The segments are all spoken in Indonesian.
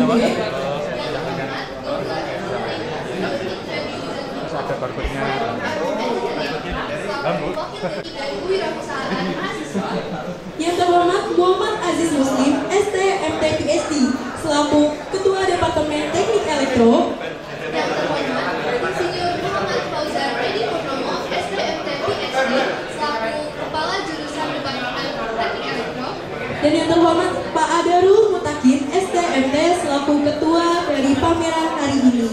PUD. Terus ada barcode-nya. Yang terhormat Muhammad Aziz Muslim, ST MT PhD, selaku Ketua Departemen Teknik Elektro. Yang terhormat Insinyur Muhammad Fauzan Edi Purnomo, ST MT PhD, selaku Kepala Jurusan Departemen Teknik Elektro. Dan yang terhormat Pak Adarul Mutakin, ST MT, selaku Ketua dari pameran hari ini.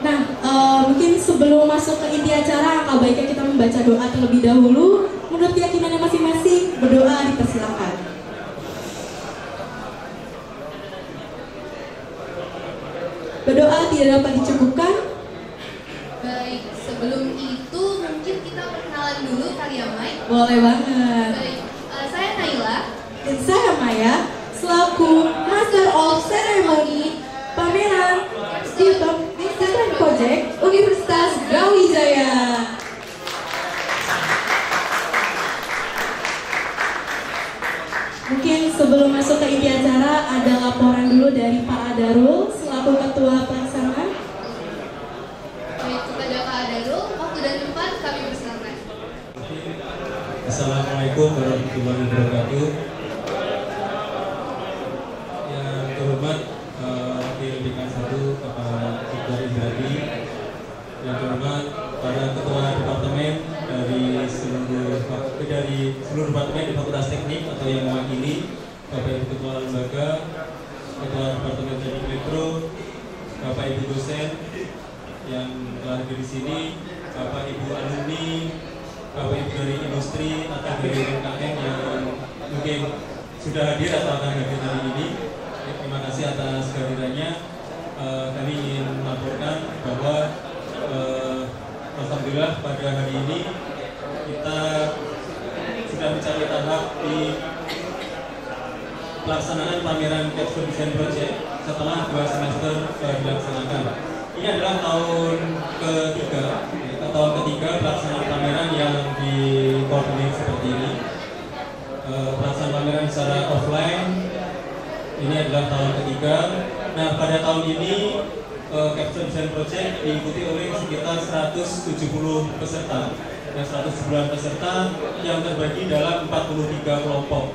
Nah, mungkin sebelum masuk ke inti acara, alangkah baiknya kita membaca doa terlebih dahulu. Menurut keyakinannya masing-masing, berdoa dipersilakan. Berdoa tidak dapat dicukupkan. Baik, sebelum itu mungkin kita perkenalan dulu kali ya, Mai. Boleh banget. Baik, saya Naila. Dan saya Maya, selaku Master of Ceremony pameran Student Project Universitas Brawijaya. Mungkin sebelum masuk ke inti acara, ada laporan dulu dari Pak Adarul selaku Ketua Pelaksana. Baik, kepada Pak Adarul, waktu dan tempat kami persilakan. Assalamualaikum warahmatullahi wabarakatuh. Yang terhormat Wakil Dekan 1 Bapak Dr. Indradi, yang terhormat para ketua departemen dari seluruh departemen di Fakultas Teknik atau yang mewakili, Bapak Ibu Ketua Lembaga, Ketua Departemen Teknik Elektro, Bapak Ibu dosen yang telah hadir di sini, Bapak Ibu alumni, Bapak Ibu dari industri atau dari UMKM yang mungkin sudah hadir atau akan hadir hari ini. Terima kasih atas kehadirannya. Kami ingin melaporkan bahwa alhamdulillah pada hari ini kita sudah mencapai tahap di pelaksanaan pameran Capstone Design Project setelah 2 semester dilaksanakan. Ini adalah tahun ketiga pelaksanaan pameran yang dikoordinir seperti ini. Pelaksanaan pameran secara offline ini adalah tahun ketiga. Nah, pada tahun ini Capstone Design Project diikuti oleh sekitar 170 peserta dan 109 peserta yang terbagi dalam 43 kelompok.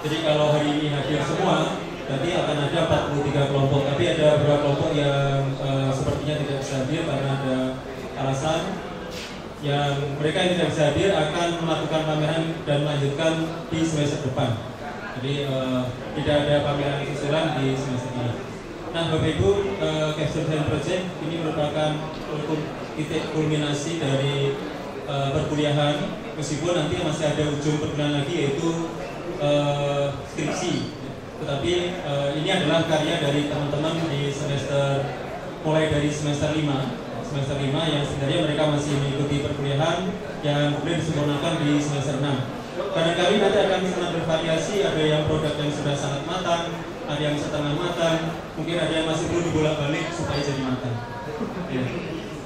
Jadi kalau hari ini hadir semua, berarti akan ada 43 kelompok. Tapi ada beberapa kelompok yang sepertinya tidak bisa hadir karena ada alasan. Yang mereka yang tidak bisa hadir akan melakukan pameran dan melanjutkan di semester depan. Jadi tidak ada pameran susulan di semester ini. Nah, Bapak Ibu, Capstone Design Project ini merupakan titik kulminasi dari perkuliahan, meskipun nanti masih ada ujung perkuliahan lagi yaitu skripsi. Tetapi ini adalah karya dari teman-teman di mulai dari semester 5 yang sebenarnya mereka masih mengikuti perkuliahan yang kemudian disempurnakan di semester 6. Kadang-kadang nanti akan sangat bervariasi, ada yang produk yang sudah sangat matang, ada yang setengah matang, mungkin ada yang masih perlu dibolak-balik supaya jadi matang. Ya.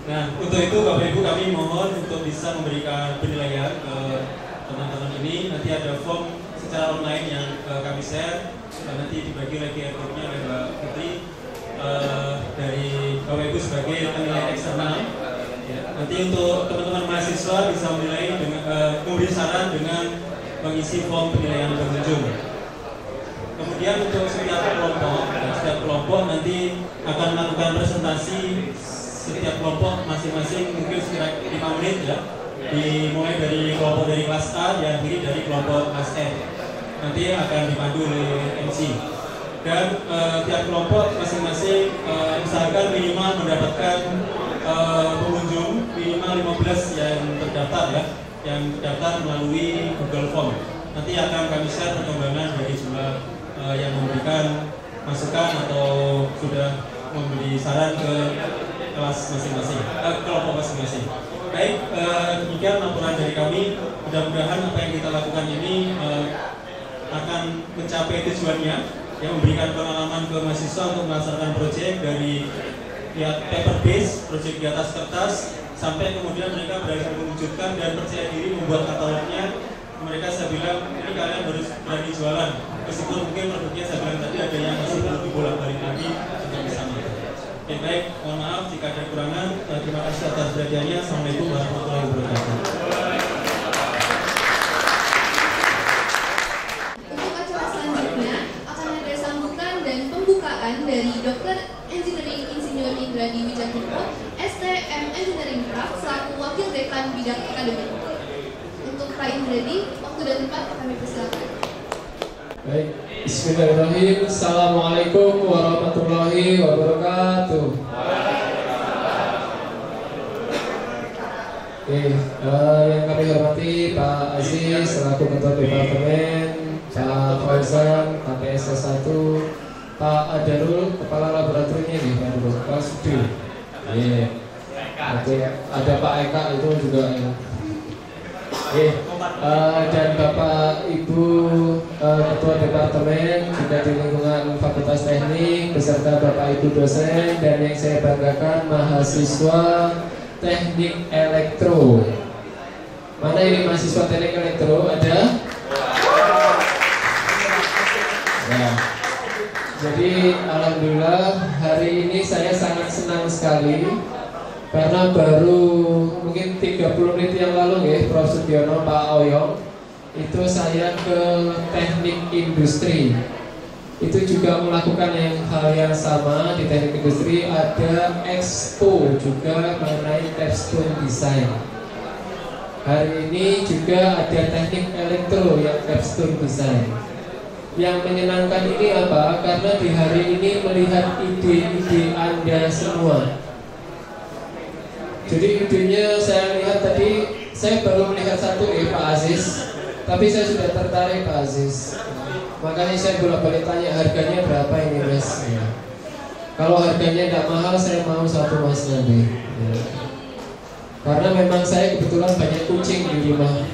Nah, untuk itu Bapak Ibu kami mohon untuk bisa memberikan penilaian ke teman-teman ini. Nanti ada form secara online yang kami share, dan nanti dibagi lagi airboardnya oleh Mbak Putri dari Bapak Ibu sebagai penilai eksternal. Ya. Nanti untuk teman-teman mahasiswa bisa menilai dengan memberi saran dengan mengisi form penilaian pengunjung. Kemudian untuk setiap kelompok nanti akan melakukan presentasi setiap kelompok masing-masing mungkin sekitar 5 menit ya. Dimulai dari kelompok dari kelas A yang akhiri dari kelompok kelas F. Nanti akan dipandu oleh MC. Dan tiap kelompok masing-masing usahakan minimal mendapatkan pengunjung minimal 15 yang terdaftar ya, yang terdaftar melalui Google Form. Nanti akan kami share perkembangan dari jumlah yang memberikan masukan atau sudah memberi saran ke kelas masing-masing, kelompok masing-masing. Baik, demikian laporan dari kami. Mudah-mudahan apa yang kita lakukan ini akan mencapai tujuannya, yang memberikan pengalaman ke mahasiswa untuk melaksanakan proyek dari paper base, proyek di atas kertas, sampai kemudian mereka berhasil mewujudkan dan percaya diri membuat katalognya. Mereka saya bilang ini kalian harus berani jualan, meskipun mungkin produknya saya bilang tadi ada yang masih perlu dibolak-balik lagi untuk bisa masuk. Oke, baik, mohon maaf jika ada kekurangan. Terima kasih atas perhatiannya. Assalamualaikum warahmatullahi wabarakatuh. Untuk acara selanjutnya akan ada sambutan dan pembukaan dari Dr. Engineering Insinyur Indra Dwi Jatipur, STM Engineering Craft selaku Wakil Dekan Bidang Akademik. Untuk Pak Indradi, waktu dan tempat kami persilakan. Baik, bismillahirrahmanirrahim. Assalamualaikum warahmatullahi wabarakatuh. Yang kami hormati Pak Aziz selaku Ketua Departemen, Pak Fauzan, KPS 1, Pak Adarul, Kepala Laboratoriumnya nih, Pak Sudi. Oke, ada Pak Eka itu juga ya. Dan Bapak Ibu Ketua Departemen juga di lingkungan Fakultas Teknik beserta Bapak Ibu dosen dan yang saya banggakan mahasiswa Teknik Elektro. Mana ini mahasiswa Teknik Elektro? Ada? Ya. Jadi alhamdulillah hari ini saya sangat senang sekali karena baru mungkin 30 menit yang lalu ya Prof. Sudiono, Pak Oyong itu saya ke teknik industri itu juga melakukan hal yang sama. Di teknik industri ada expo juga mengenai capstone design. Hari ini juga ada teknik elektro yang capstone design. Yang menyenangkan ini apa? Karena di hari ini melihat ide-ide Anda semua. Jadi idenya saya lihat tadi, saya baru melihat satu Pak Aziz, tapi saya sudah tertarik Pak Aziz. Makanya saya bolak-balik tanya harganya berapa ini Mas. Ya. Kalau harganya tidak mahal saya mau satu Mas nanti. Ya. Karena memang saya kebetulan banyak kucing di rumah.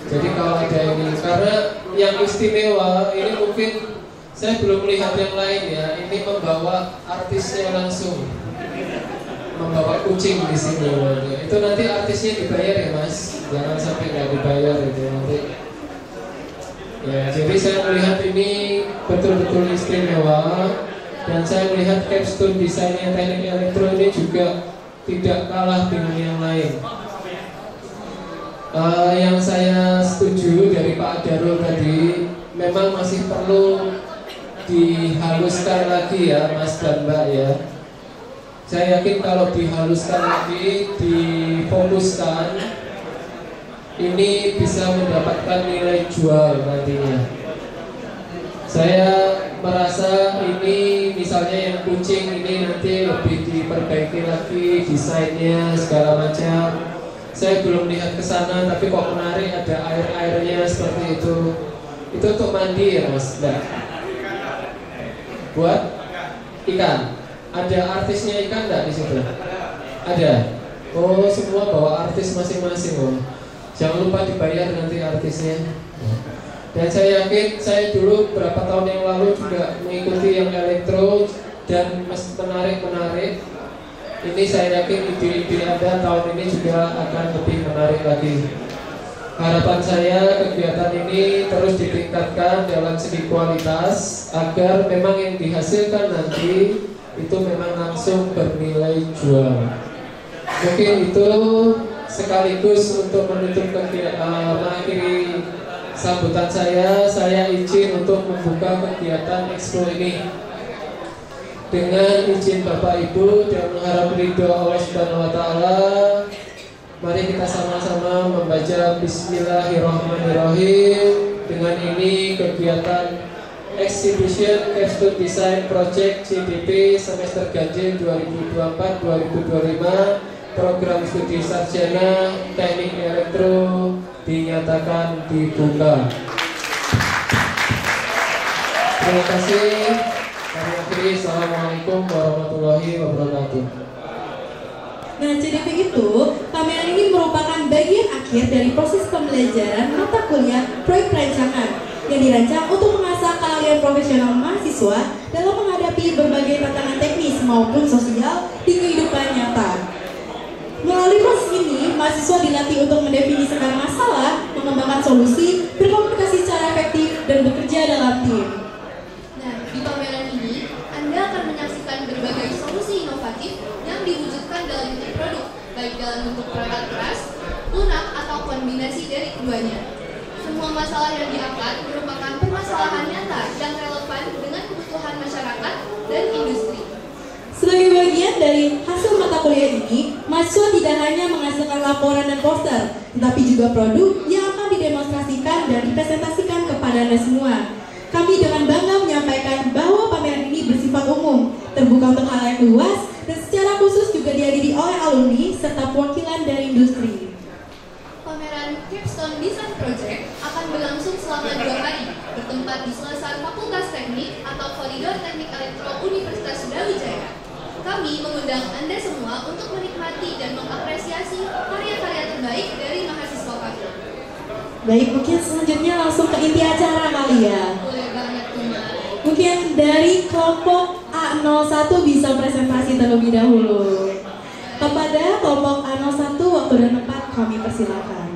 Jadi kalau ada ini, karena yang istimewa ini mungkin saya belum melihat yang lain ya. Ini membawa artisnya langsung. Membawa kucing di sini, itu nanti artisnya dibayar ya Mas, jangan sampai nggak dibayar itu nanti. Ya, jadi saya melihat ini betul-betul istimewa dan saya melihat capstone desainnya teknik elektro ini juga tidak kalah dengan yang lain. Yang saya setuju dari Pak Darul tadi, memang masih perlu dihaluskan lagi ya Mas dan Mbak ya. Saya yakin kalau dihaluskan lagi, difokuskan, ini bisa mendapatkan nilai jual nantinya. Saya merasa ini misalnya yang kucing ini nanti lebih diperbaiki lagi desainnya segala macam. Saya belum lihat ke sana, tapi kok menarik ada air-airnya seperti itu. Itu untuk mandi ya Mas? Enggak. Buat ikan. Ada artisnya ikan enggak di situ? Ada. Oh, semua bawa artis masing-masing loh. Jangan lupa dibayar nanti artisnya. Dan saya yakin saya dulu berapa tahun yang lalu juga mengikuti yang elektro dan menarik-menarik. Ini saya yakin ide-ide Anda tahun ini juga akan lebih menarik lagi. Harapan saya kegiatan ini terus ditingkatkan dalam segi kualitas agar memang yang dihasilkan nanti itu memang langsung bernilai jual. Mungkin itu sekaligus untuk menutup mengakhiri sambutan saya izin untuk membuka kegiatan expo ini. Dengan izin Bapak Ibu dan mengharap ridho Allah Subhanahu wa taala, mari kita sama-sama membaca Bismillahirrahmanirrahim. Dengan ini kegiatan Exhibition Capstone Design Project CDP semester ganjil 2024-2025 program studi sarjana teknik elektro dinyatakan dibuka. Terima kasih. Kami akhiri. Assalamualaikum warahmatullahi wabarakatuh. Nah, CDP itu, pameran ini merupakan bagian akhir dari proses pembelajaran mata kuliah proyek perancangan yang dirancang untuk mengasah keahlian profesional mahasiswa dalam menghadapi berbagai tantangan teknis maupun sosial di kehidupan nyata. Melalui proses ini, mahasiswa dilatih untuk mendefinisikan masalah, mengembangkan solusi, berkomunikasi secara efektif, dan bekerja dalam tim. Nah, di pameran ini, Anda akan menyaksikan berbagai solusi inovatif yang diwujudkan dalam bentuk produk, baik dalam bentuk perangkat keras, lunak, atau kombinasi dari keduanya. Semua masalah yang diangkat merupakan permasalahan nyata yang relevan dengan kebutuhan masyarakat dan industri. Sebagai bagian dari hasil mata kuliah ini, mahasiswa tidak hanya menghasilkan laporan dan poster, tetapi juga produk yang akan didemonstrasikan dan dipresentasikan kepada Anda semua. Kami dengan bangga menyampaikan bahwa pameran ini bersifat umum, terbuka untuk halayak luas, dan secara khusus juga dihadiri oleh alumni serta perwakilan dari industri. Pameran Capstone Design Project akan berlangsung selama 2 hari, bertempat di Selesar Fakultas Teknik atau Koridor Teknik Elektro Universitas Brawijaya. Kami mengundang Anda semua untuk menikmati dan mengapresiasi karya-karya terbaik dari mahasiswa kami. Baik, mungkin selanjutnya langsung ke inti acara kali ya. Boleh banget tuh, Mas. Mungkin dari kelompok A01 bisa presentasi terlebih dahulu. Kepada kelompok A01, waktu dan tempat kami persilakan.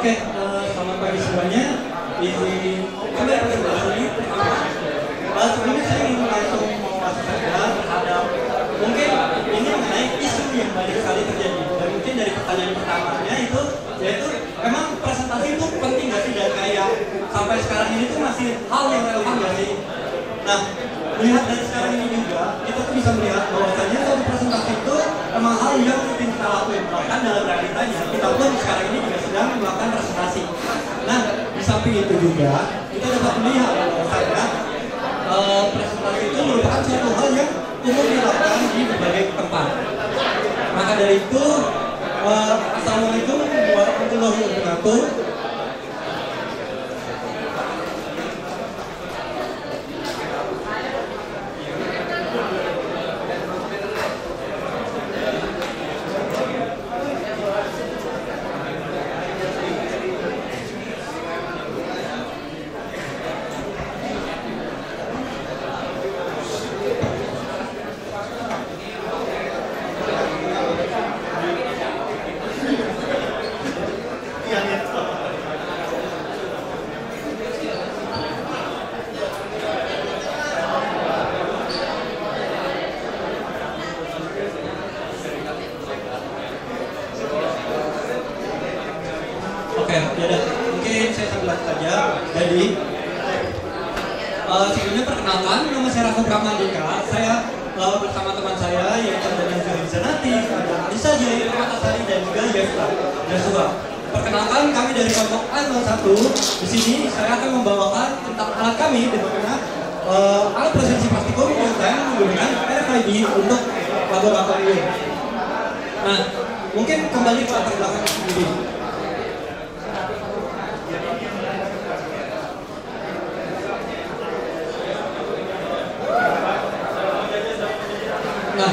Oke, selamat pagi semuanya. Izin kami presentasi. Sebelumnya saya ingin langsung masuk saja terhadap mungkin ini mengenai isu yang banyak sekali terjadi. Dan mungkin dari pertanyaan pertamanya itu yaitu emang presentasi itu penting nggak sih, dan kayak sampai sekarang ini tuh masih hal yang relevan nggak sih? Nah, melihat dari sekarang ini juga kita tuh bisa melihat bahwasanya suatu presentasi itu emang hal yang rutin kita lakuin. Bahkan dalam realitanya kita pun sekarang ini juga sedang melakukan presentasi. Nah, di samping itu juga kita dapat melihat bahwasanya presentasi itu merupakan suatu hal yang umum dilakukan di berbagai tempat. Maka dari itu, assalamualaikum warahmatullahi wabarakatuh. Oke, ya mungkin saya sambil saja. Jadi, sebelumnya perkenalkan, nama saya Rahmat Ramandika. Saya bersama teman saya yaitu ada Nazari Zanati, ada Alisa Jaya Permatasari, dan juga Yefta Joshua. Perkenalkan, kami dari kelompok A01. Di sini saya akan membawakan tentang alat kami, di mana alat presensi praktikum yang saya menggunakan RFID untuk laboratorium. Nah, mungkin kembali ke latar belakang sendiri. Nah,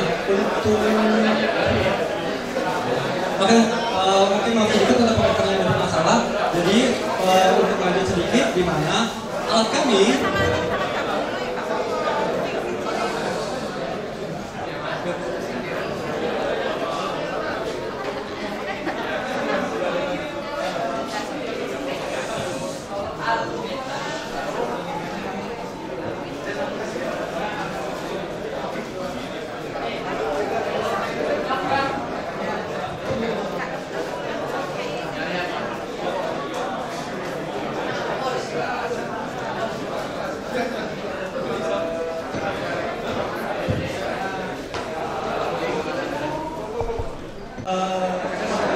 mungkin mau sedikit tentang pengertian dari masalah. Jadi untuk lanjut sedikit, di mana alat kami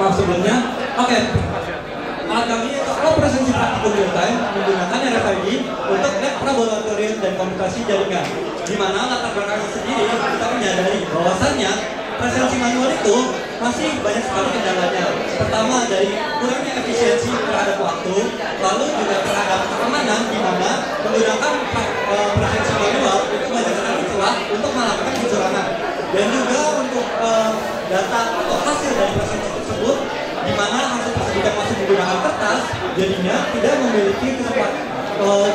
sebelumnya, oke. Alat kami itu alat presensi praktikum real time menggunakan RFID untuk lab laboratorium dan komunikasi jaringan. Di mana latar belakangnya sendiri kita menyadari bahwasannya presensi manual itu masih banyak sekali kendalanya. Pertama dari kurangnya efisiensi terhadap waktu, lalu juga terhadap keamanan di mana menggunakan presensi manual itu banyak sekali celah untuk melakukan kecurangan. Dan juga untuk data atau hasil dari presensi tersebut, di mana hasil tersebut yang masih menggunakan kertas, jadinya tidak memiliki kesempatan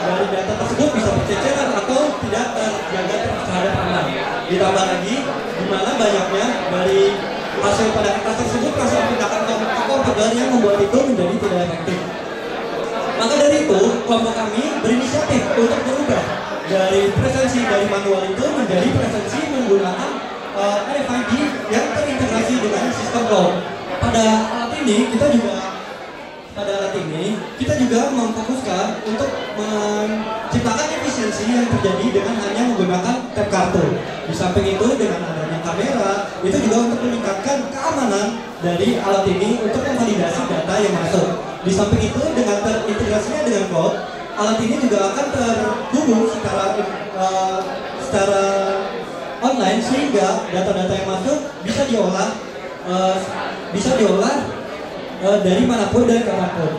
dari data tersebut bisa berceceran atau tidak terjaga terhadap aman. Ditambah lagi, di mana banyaknya dari hasil pada kertas tersebut masih dipindahkan ke komputer yang membuat itu menjadi tidak efektif. Maka dari itu, kelompok kami berinisiatif untuk berubah dari presensi dari manual itu menjadi presensi menggunakan RFID yang terintegrasi dengan sistem cloud. Pada alat ini kita juga memfokuskan untuk menciptakan efisiensi yang terjadi dengan hanya menggunakan tap kartu. Di samping itu dengan adanya kamera, itu juga untuk meningkatkan keamanan dari alat ini untuk memvalidasi data yang masuk. Di samping itu dengan terintegrasinya dengan cloud, alat ini juga akan terhubung secara online sehingga data-data yang masuk bisa diolah dari manapun dan kapanpun.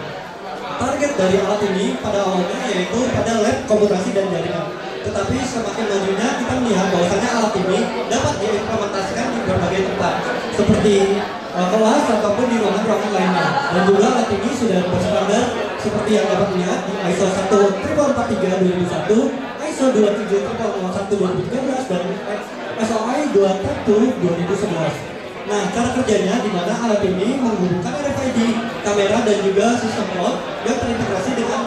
Target dari alat ini pada awalnya yaitu pada lab komputasi dan jaringan. Tetapi semakin majunya kita melihat bahwasanya alat ini dapat diimplementasikan di berbagai tempat, seperti kelas ataupun di ruangan-ruangan lainnya. Dan juga alat ini sudah berstandar seperti yang dapat dilihat di ISO 13443-2001, ISO 27001-2013 dan SOI 212-2011. Nah, cara kerjanya di mana alat ini menghubungkan RFID, kamera dan juga sistem cloud yang terintegrasi dengan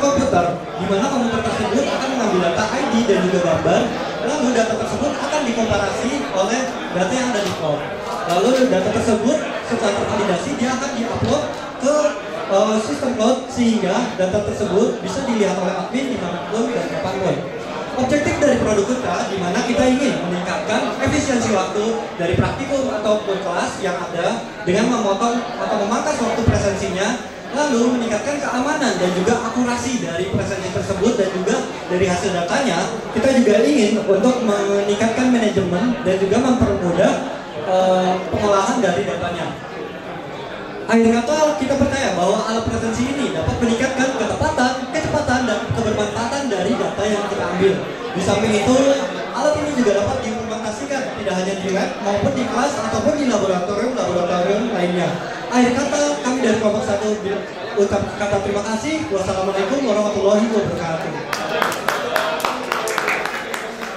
komputer, di mana komputer tersebut akan mengambil data ID dan juga gambar, lalu data tersebut akan dikomparasi oleh data yang ada di cloud. Lalu data tersebut setelah tervalidasi dia akan diupload ke sistem cloud sehingga data tersebut bisa dilihat oleh admin dimanapun dan kapanpun. Objektif dari produk kita di mana kita ingin meningkatkan efisiensi waktu dari praktikum ataupun kelas yang ada dengan memotong atau memangkas waktu presensinya, lalu meningkatkan keamanan dan juga akurasi dari presensi tersebut dan juga dari hasil datanya. Kita juga ingin untuk meningkatkan manajemen dan juga mempermudah pengolahan dari datanya. Akhir kata, kita percaya bahwa alat presensi ini dapat meningkatkan kecepatan dan kebermanfaatan dari data yang kita ambil. Di samping itu, alat ini juga dapat diimplementasikan tidak hanya di lab maupun di kelas ataupun di laboratorium lainnya. Akhir kata, kami dari kelompok 1 ucap kata terima kasih. Wassalamualaikum warahmatullahi wabarakatuh.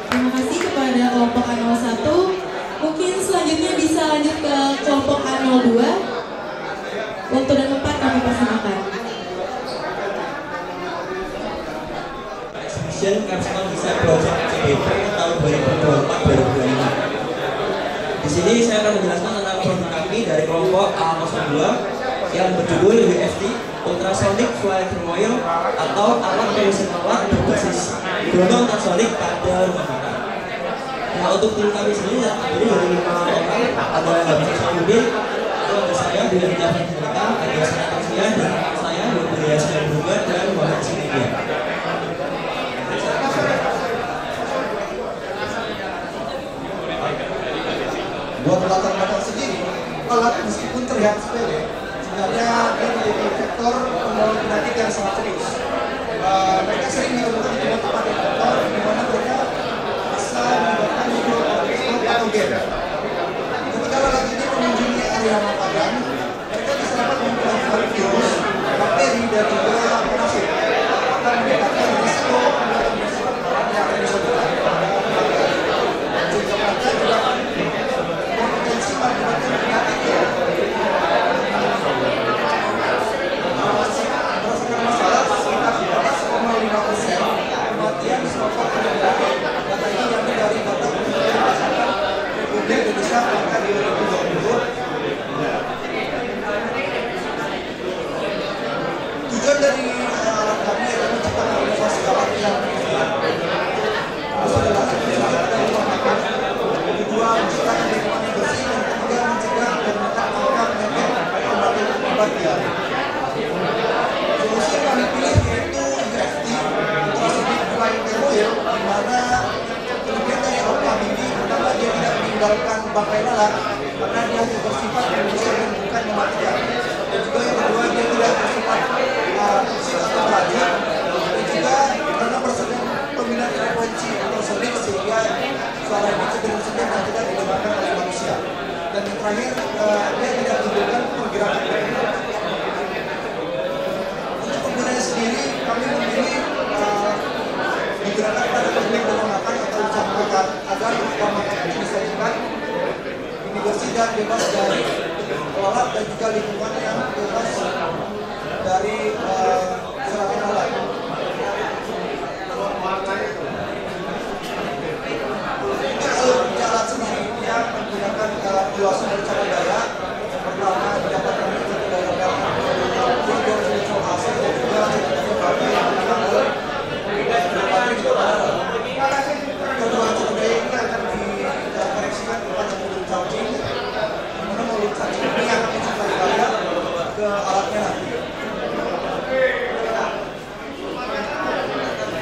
Terima kasih kepada kelompok A01. Mungkin selanjutnya bisa lanjut ke kelompok A02. Waktu dan tempat kami persilakan. Exhibition Capstone Design Project CDP tahun 2024-2025. Di sini saya akan menjelaskan tentang produk kami dari kelompok A02 yang berjudul WFT Ultrasonic Flight Thermoil atau alat pemeriksaan alat berbasis gelombang ultrasonic pada rumah makan. Nah, untuk tim kami sendiri terdiri dari 5 orang, ada Habib Sayyidin, ada saya Bila Hidayah Cerita, ada saya Tasya dan saya Budaya Sedang Berubah dan Muhammad Sinibia. Buat latar belakang sendiri, alat meskipun terlihat sepele, sebenarnya dia menjadi faktor pembawa penyakit yang sangat serius. Mereka sering ditemukan di tempat faktor di mana mereka bisa menyebabkan mikroorganisme patogen. Ketika alat ini mengunjungi area makanan, mereka bisa dapat memperoleh virus, bakteri dan juga parasit. Akan meningkatkan risiko yang akan disebabkan pada makanan. Jika mereka juga berpotensi mengakibatkan penyakit yang berdasarkan masalah sekitar 14,5% kematian disebabkan penyakit. Data ini diambil dari data berdasarkan Republik Indonesia angka 2020. Tujuan dari alat kami adalah menciptakan inovasi alat yang kedua menciptakan lingkungan yang bersih dan ketiga mencegah dan menekan angka penyakit bakteri. Solusi yang kami pilih yaitu WFT Ultrasonic Flight Thermoil, di mana kelebihan dari alat kami ini pertama dia tidak meninggalkan bangkai lalat karena dia bersifat pengujian bebas dari alat dan juga lingkungan yang bebas dari serangan alat. Alat sendiri dia menggunakan kilowatt dari cara daya. Pertama mendapatkan daya belakang video visual hasil dan juga baterai yang menggunakan baterai juga ada. Kedua cara daya ini akan dikoneksikan kepada modul charging. Mana modul charging ini akan mensuplai daya ke alatnya nanti.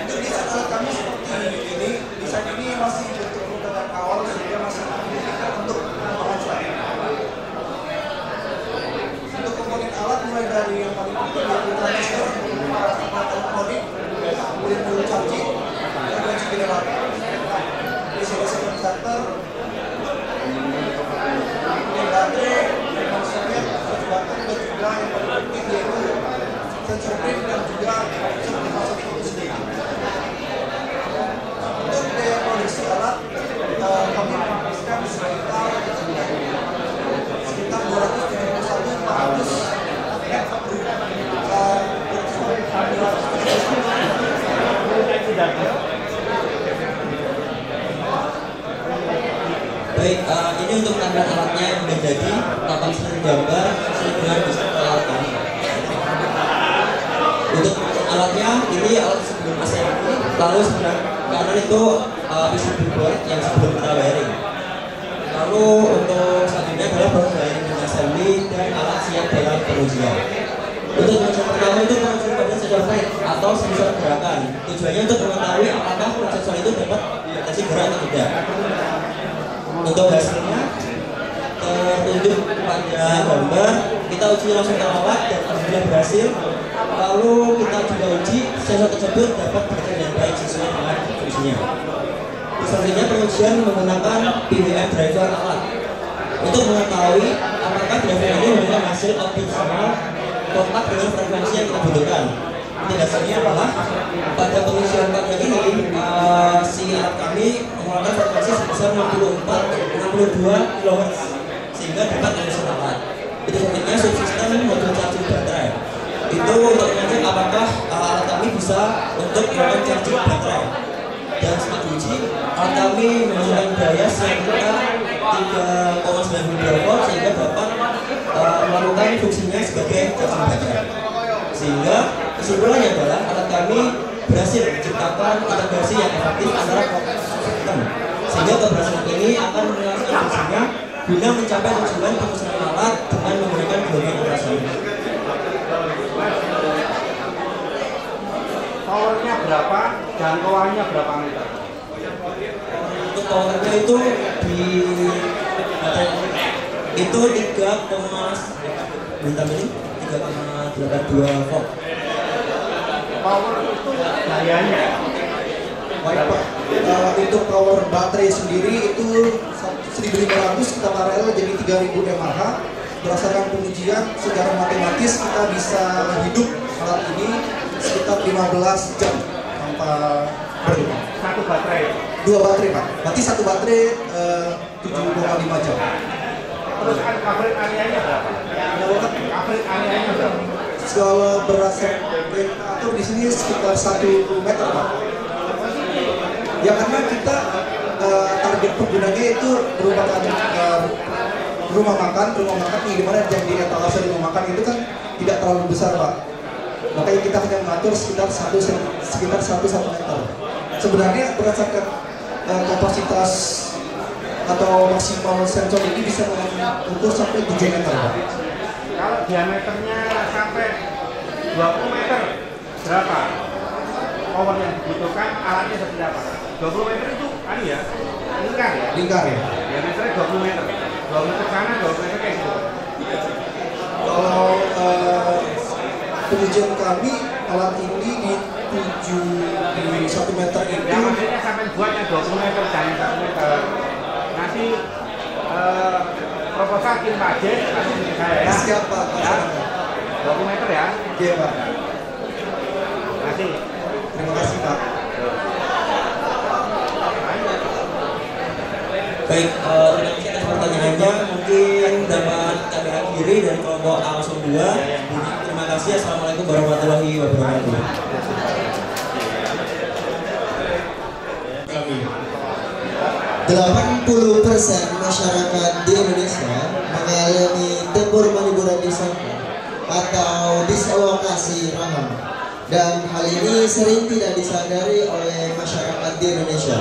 Untuk desain alat kami seperti ini, desain ini masih bentuk dengan awal sehingga masih memungkinkan untuk pengembangan selanjutnya. Untuk komponen alat mulai dari yang paling penting yaitu transistor, elektronik, kemudian modul charging, dan generator, DC/DC converter, kemudian baterai, soket, baterai dan juga yang paling penting yaitu sensor print dan juga sensor masuk itu sendiri. Untuk daya produksi alat kami menghabiskan sekitar 271 Baik, ini untuk tampilan alatnya yang menjadi papan sering gambar sesuai dengan desain alat kami. Untuk alatnya, ini alat sebelum assembly, lalu sebelah kanan itu PCB board yang sebelum kita wiring. Lalu untuk selanjutnya adalah proses wiring dan assembly dan alat siap dalam pengujian. Untuk pengujian pertama itu pengujian pada sensor rate atau sensor gerakan. Tujuannya untuk mengetahui apakah sensor itu dapat deteksi gerak atau tidak. Untuk hasilnya tertunjuk pada gambar, kita uji langsung ke alat dan hasilnya berhasil. Lalu kita juga uji sensor tersebut dapat bekerja dengan baik sesuai dengan fungsinya. Selanjutnya pengujian menggunakan PWM driver alat untuk mengetahui apakah driver ini memberikan hasil optimal kontak dengan frekuensi yang kita butuhkan. Jadi dasarnya adalah pada pengujian kali ini si alat kami mengeluarkan frekuensi sebesar 62 kHz sehingga dapat mengusung alat. Itu selanjutnya subsistem modul charging baterai. Itu untuk mengecek apakah alat kami bisa untuk melakukan charging baterai. Dan setelah diuji, alat kami menggunakan daya sekitar 3,92 volt sehingga dapat melakukan fungsinya sebagai charging baterai. Sehingga kesimpulannya adalah alat kami berhasil menciptakan integrasi yang efektif antara sistem. Sehingga keberhasilan ini akan menyelesaikan fungsinya guna mencapai tujuan penggunaan alat dengan menggunakan gelombang operasional. Powernya berapa, jangkauannya berapa meter? Untuk powernya itu di itu 3,82 volt. Power itu dayanya. Baik Pak, untuk power baterai sendiri itu 1500 kita paralel jadi 3000 mAh. Berdasarkan pengujian secara matematis kita bisa hidup alat ini sekitar 15 jam tanpa berhenti. Satu baterai. Dua baterai Pak, berarti satu baterai 7,5 jam. Terus coverage areanya berapa? Coverage areanya berapa? Kalau berdasarkan atau di sini sekitar 1 meter Pak. Ya karena kita target penggunanya itu merupakan rumah makan yang dimana yang di etalase rumah makan itu kan tidak terlalu besar Pak. Makanya kita hanya mengatur sekitar 1 meter. Sebenarnya berdasarkan kapasitas atau maksimal sensor ini bisa mengukur sampai 7 meter Pak. Kalau diameternya sampai 20 meter berapa? Power yang dibutuhkan alatnya seperti apa? 20 meter itu ya, lingkar ya? Lingkar ya? Diameternya 20 meter 2 meter sana, 2 meter kayak gitu. Kalau pengujian kami alat ini di 1 meter itu Ya maksudnya sampai buat yang 20 meter dan 1 meter. Nanti proposal kirim Pak J, kasih ke saya ya. Siap Pak. Ya, 20 meter ya. Oke Pak. Kasih. Terima kasih Pak. Baik, terima kasih atas pertanyaannya. mungkin dapat kami akhiri dari kelompok A02. Terima kasih. Assalamualaikum warahmatullahi wabarakatuh. 80% masyarakat di Indonesia mengalami tempur maniburan disabel atau disalokasi rahang, dan hal ini sering tidak disadari oleh masyarakat di Indonesia.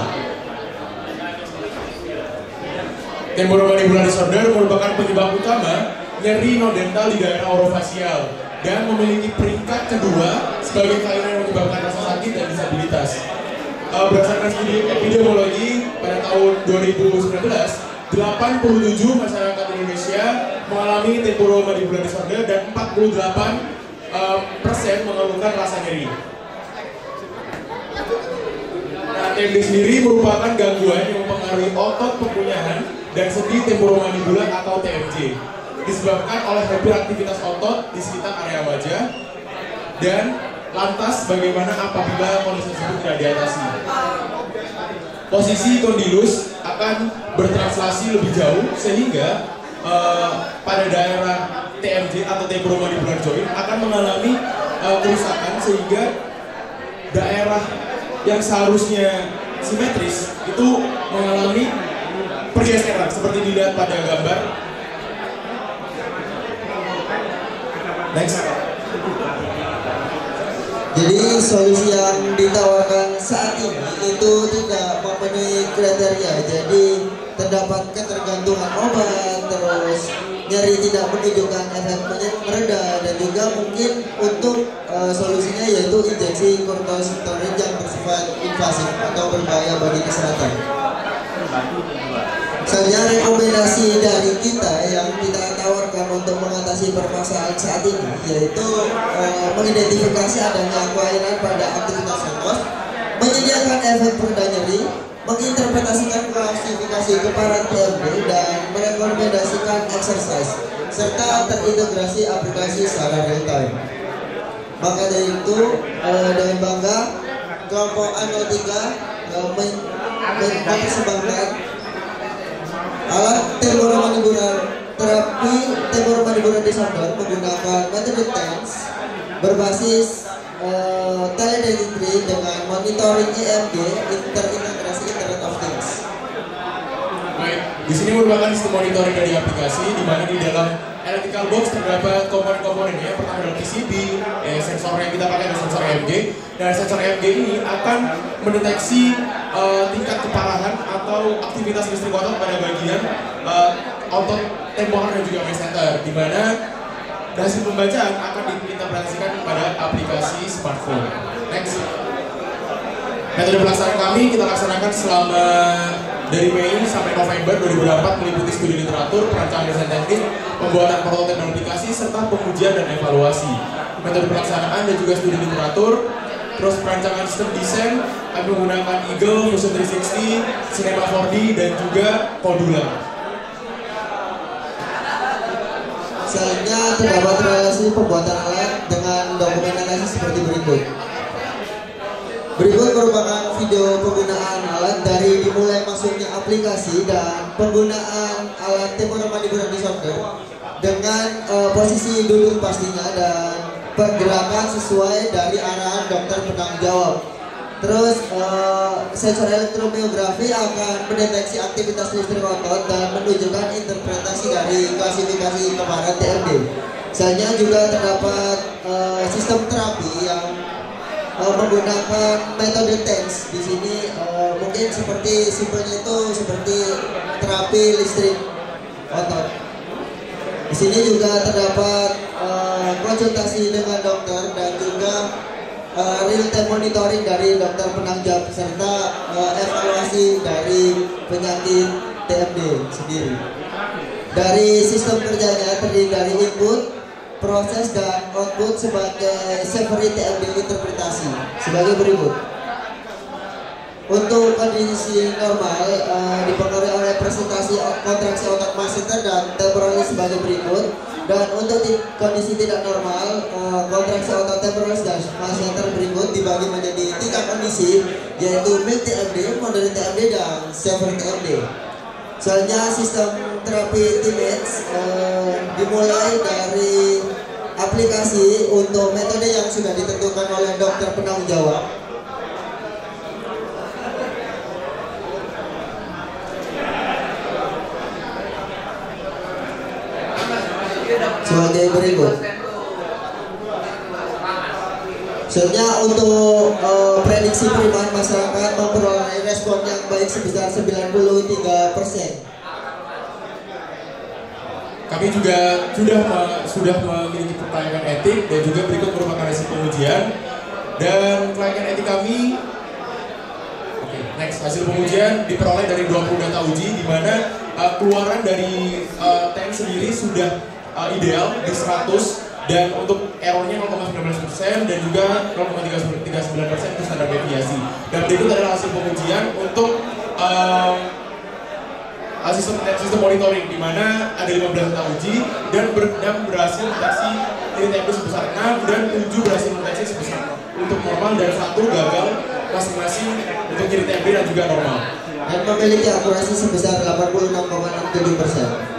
Tempur manibular disorder merupakan penyebab utama nyeri non-dental di daerah orofasial dan memiliki peringkat kedua sebagai kelainan yang menyebabkan rasa sakit dan disabilitas. Berdasarkan studi epidemiologi pada tahun 2019, 87 masyarakat Indonesia mengalami temporomandibular disorder dan 48% mengeluhkan rasa nyeri. Nah, TMD sendiri merupakan gangguan yang mempengaruhi otot pengkunyahan dan sendi temporomandibular atau TMJ, disebabkan oleh hiperaktivitas otot di sekitar area wajah. Dan lantas bagaimana apabila kondisi tersebut tidak diatasi? Posisi kondilus akan bertranslasi lebih jauh sehingga pada daerah TMJ atau temporomandibular joint akan mengalami kerusakan, sehingga daerah yang seharusnya simetris itu mengalami pergeseran seperti dilihat pada gambar. Next. Jadi solusi yang ditawarkan saat ini itu tidak memenuhi kriteria. Jadi terdapat ketergantungan obat, terus nyeri tidak menunjukkan efek mereda, dan juga mungkin untuk solusinya yaitu injeksi kortikosteroid yang bersifat invasif atau berbahaya bagi kesehatan. Sebenarnya rekomendasi dari kita yang kita tawarkan untuk mengatasi permasalahan saat ini yaitu mengidentifikasi adanya kelainan pada aktivitas otot, menyediakan efek pereda nyeri, menginterpretasikan klasifikasi keparat TMD, dan merekomendasikan exercise serta terintegrasi aplikasi secara real time. Maka dari itu dengan bangga kelompok A03 mempersembahkan alat temporomandibular terapi temporomandibular disorder menggunakan metode TENS berbasis teledentistry dengan monitoring EMG terintegrasi Internet of Things. Baik, di sini merupakan sistem monitoring dari aplikasi, di mana di dalam electrical box terdapat komponen-komponennya. Pertama adalah PCB, sensor yang kita pakai adalah sensor EMG. Dan sensor EMG ini akan mendeteksi tingkat keparahan atau aktivitas listrik otot pada bagian otot temporer dan juga mesenter, di mana hasil pembacaan akan diinterpretasikan pada aplikasi smartphone. Next. Metode pelaksanaan kami kita laksanakan selama dari Mei sampai November 2024, meliputi studi literatur, perancangan desain teknik, pembuatan prototipe dan aplikasi, serta pengujian dan evaluasi. Metode pelaksanaan dan juga studi literatur, terus perancangan sistem desain, kami menggunakan Eagle, Fusion 360, Cinema 4D, dan juga Cordula. Selanjutnya terdapat relasi pembuatan alat dengan dokumentasi seperti berikut. Berikut merupakan video penggunaan alat dari dimulai masuknya aplikasi dan penggunaan alat temporomandibular disorder dengan posisi duduk pastinya dan pergerakan sesuai dari arahan dokter penanggung jawab. Terus sensor elektromiografi akan mendeteksi aktivitas listrik otot dan menunjukkan interpretasi dari klasifikasi keparat TMD. Selanjutnya juga terdapat sistem terapi yang menggunakan metode TENS. Di sini mungkin seperti simpelnya itu seperti terapi listrik otot. Di sini juga terdapat konsultasi dengan dokter dan juga real time monitoring dari dokter penanggung jawab serta evaluasi dari penyakit TMD sendiri. Dari sistem kerjanya terdiri dari input, proses, dan output sebagai separate TMD interpretasi sebagai berikut. Untuk kondisi normal dipengaruhi oleh presentasi kontraksi otot masseter dan temporalis sebagai berikut. Dan untuk kondisi tidak normal, kontraksi otot temporalis dan masseter berikut dibagi menjadi 3 kondisi, yaitu mild TMD, moderate TMD, dan severe TMD. Selanjutnya sistem terapi Teammates dimulai dari aplikasi untuk metode yang sudah ditentukan oleh dokter penanggung jawab. Sebagai berikut. Selanjutnya untuk prediksi penerimaan masyarakat memperoleh respon yang baik sebesar 93%. Kami juga sudah memiliki kelayakan etik dan juga berikut merupakan hasil pengujian. Dan kelayakan etik kami, hasil pengujian diperoleh dari 20 data uji, di mana keluaran dari TM sendiri sudah ideal di 100. Dan untuk errornya 0,19% dan juga 0,39% itu standar deviasi. Dan berikut adalah hasil pengujian untuk sistem monitoring, di mana ada 15 data uji dan berhasil mendeteksi nilai TMB sebesar 6 dan 7 berhasil mendeteksi sebesar untuk normal dan 1 gagal masing-masing untuk nilai TMB dan juga normal. Dan memiliki akurasi sebesar 86,67%.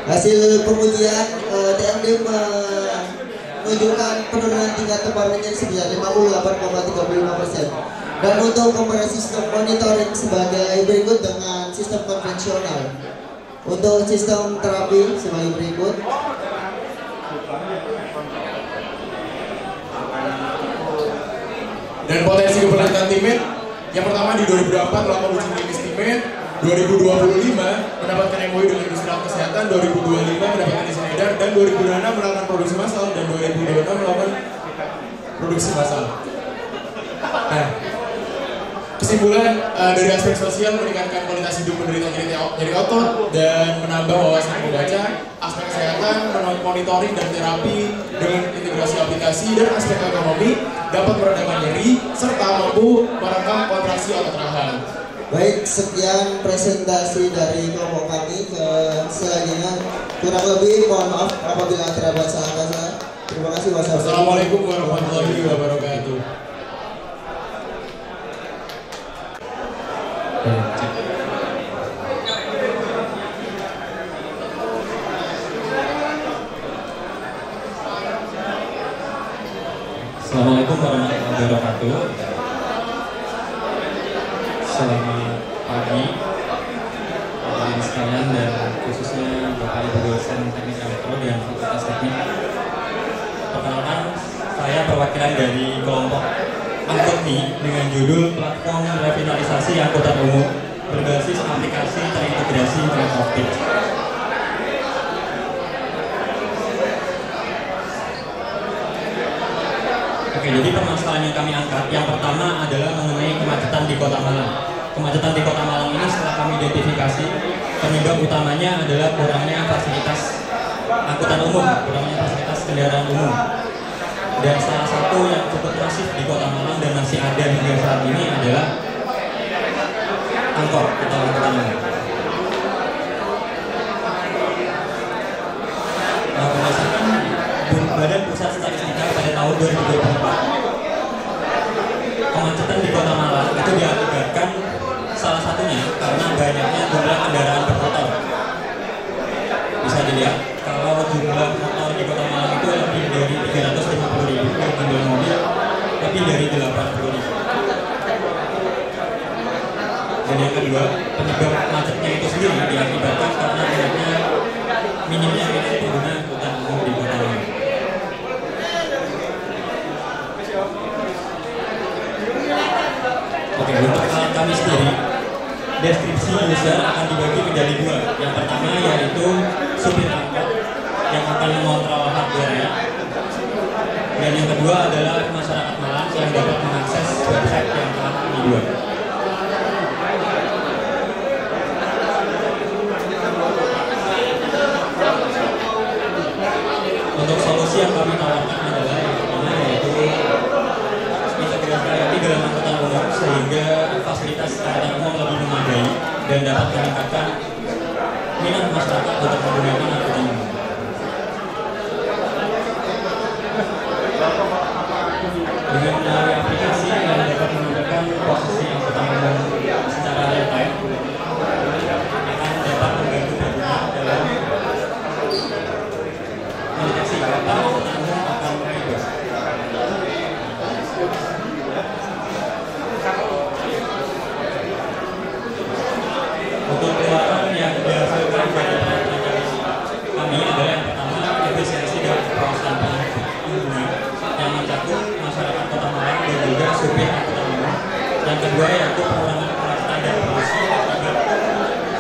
Hasil pengujian TMD menunjukkan penurunan tingkat keparunnya sebesar 58,35%. Dan untuk komparasi sistem monitoring sebagai berikut dengan sistem konvensional. Untuk sistem terapi sebagai berikut. Dan potensi keberlanjutan Teammate yang pertama di 2024 melakukan uji klinis Teammate, 2025 mendapatkan MOU dengan industri kesehatan, 2025 mendapatkan izin edar, dan 2026 melakukan produksi massal, dan 2026 melakukan produksi massal. Nah, kesimpulan dari aspek sosial meningkatkan kualitas hidup penderita nyeri otot dan menambah wawasan membaca, aspek kesehatan, monitoring dan terapi dengan integrasi aplikasi, dan aspek ekonomi dapat meredakan nyeri serta mampu merekam kontraksi otot rahang. Baik, sekian presentasi dari kelompok kami. Selanjutnya kurang lebih mohon maaf apabila terdapat salah kata. Terima kasih. Wassalamualaikum warahmatullahi wabarakatuh. Assalamualaikum warahmatullahi wabarakatuh. Selamat pagi teman-teman sekalian dan khususnya Bapak Ibu dosen Teknik Elektro dan Fakultas Teknik. Perkenalkan, saya perwakilan dari kelompok Angkotni dengan judul Platform Revitalisasi Angkutan Umum berbasis aplikasi terintegrasi Internet of Things. Oke, jadi permasalahan yang kami angkat yang pertama adalah mengenai kemacetan di Kota Malang. Kemacetan di Kota Malang ini setelah kami identifikasi, penyebab utamanya adalah kurangnya fasilitas angkutan umum, kurangnya fasilitas kendaraan umum. Dan salah satu yang cukup masif di Kota Malang dan masih ada hingga saat ini adalah angkot atau angkutan umum. Nah, berdasarkan Badan Pusat Statistika pada tahun 2024, kemacetan di Kota Malang itu diakibatkan salah satunya karena banyaknya jumlah kendaraan bermotor. Bisa dilihat kalau jumlah motor di Kota Malang itu lebih dari 350.000 dan jumlah mobil lebih dari 80.000. Dan yang kedua, penyebab macetnya itu sendiri diakibatkan karena minimnya pengguna angkutan umum di Kota Malang. Oke, untuk alat kami sendiri, deskripsi user akan dibagi menjadi dua. Yang pertama yaitu supir angkot yang akan mengontrol hardware-nya, dan yang kedua adalah masyarakat Malang yang dapat mengakses website yang telah kami buat. Untuk solusi yang kami tawarkan adalah yang pertama yaitu integrasi IoT dalam angkutan umum sehingga fasilitas angkutan umum lebih memadai dan dapat meningkatkan minat masyarakat untuk menggunakan angkutan umum. Dengan melalui aplikasi yang dapat menunjukkan posisi angkutan umum secara real time akan dapat membantu pengguna supir angkutan umum. Yang kedua yaitu pengurangan standar polusi akibat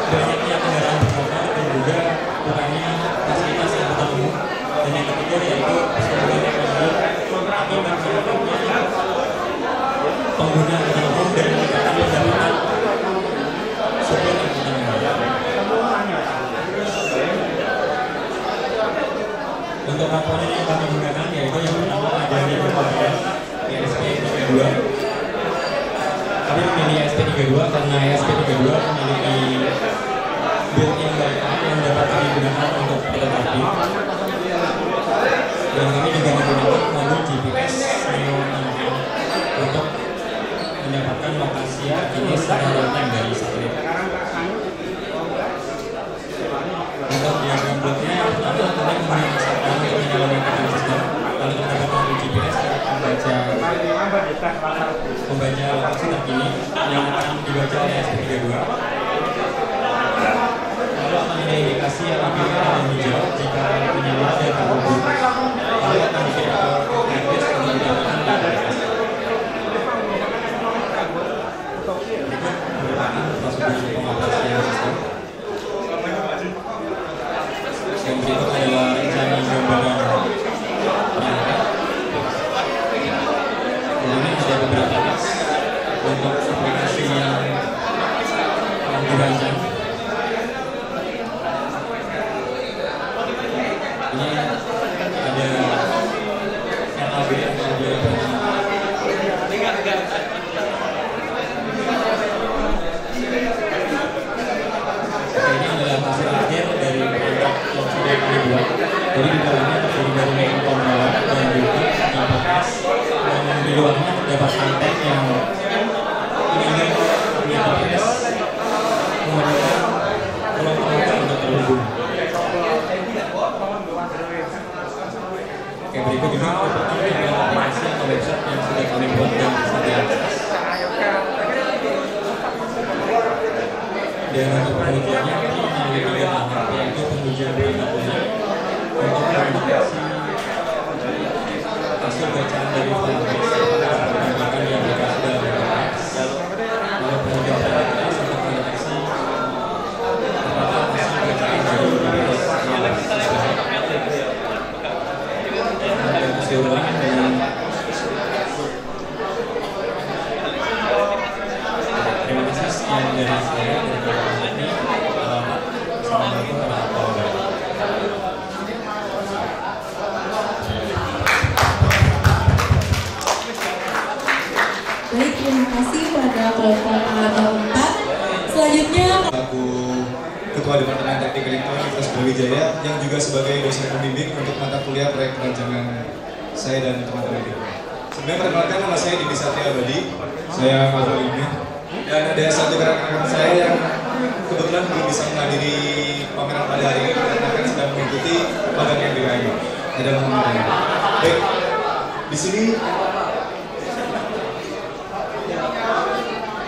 banyaknya kendaraan bermotor dan juga kurangnya fasilitas angkutan umum. Dan yang ketiga yaitu pertumbuhan ekonomi akibat meningkatnya pengguna angkutan umum dan meningkatkan pendapatan supir angkutan umum. Untuk komponen yang kami gunakan yaitu yang pertama adanya komponen ESP32. Kami memilih ESP32 karena ESP32 memiliki built-in Wi-Fi yang dapat kami gunakan untuk kereta api. Dan kami juga menggunakan modul GPS Neo 6 untuk mendapatkan lokasi terkini secara real-time dari satelit. Untuk diagram bloknya yang pertama kami menggunakan untuk menyalakan sistem. Lalu terdapat modul GPS untuk membaca lokasi terkini yang akan dibaca oleh ESP32. Lalu akan ada indikasi lampu merah dan hijau jika menyala dan terhubung. Lalu akan dikirim ke address untuk didapatkan data. Berikut merupakan prosedur pengoperasian sistem. Yang berikut adalah rencana gambaran perangkat. Ini ada beberapa tes untuk aplikasi yang dirancang. Ini ada NAB atau ini adalah hasil akhir dari perangkat yang sudah kami buat. Jadi di dalamnya terdiri dari microcontroller dan juga interface. Dan di luarnya terdapat anten yang ini interface memerlukan ruang untuk terhubung. Oke, berikut juga merupakan aplikasi atau website yang sudah kami buat dan bisa diakses. Dan untuk pengujiannya kami memiliki 3 tahap, yaitu pengujian perangkat lunak untuk verifikasi hasil bacaan dari file base menggunakan di aplikasi dalam interface. Lalu pengujian perangkat lunak untuk mendeteksi apakah hasil bacaan dari GPS yang sesuai. Dan keseluruhan dengan terima kasih sekian dari saya dari kelompok ini. Assalamualaikum warahmatullahi wabarakatuh. Baik, terima kasih pada kelompok A04. Selanjutnya aku Ketua Departemen Teknik Elektronik Universitas Brawijaya yang juga sebagai dosen pembimbing untuk mata kuliah proyek perancangan saya dan teman-teman ini. Sebenarnya perkenalkan nama saya Didi Satya Abadi, saya mahasiswa ini, dan ada satu rekan-rekan saya yang kebetulan belum bisa menghadiri pameran pada hari ini karena kan sedang mengikuti magang yang lain. Ada Muhammad.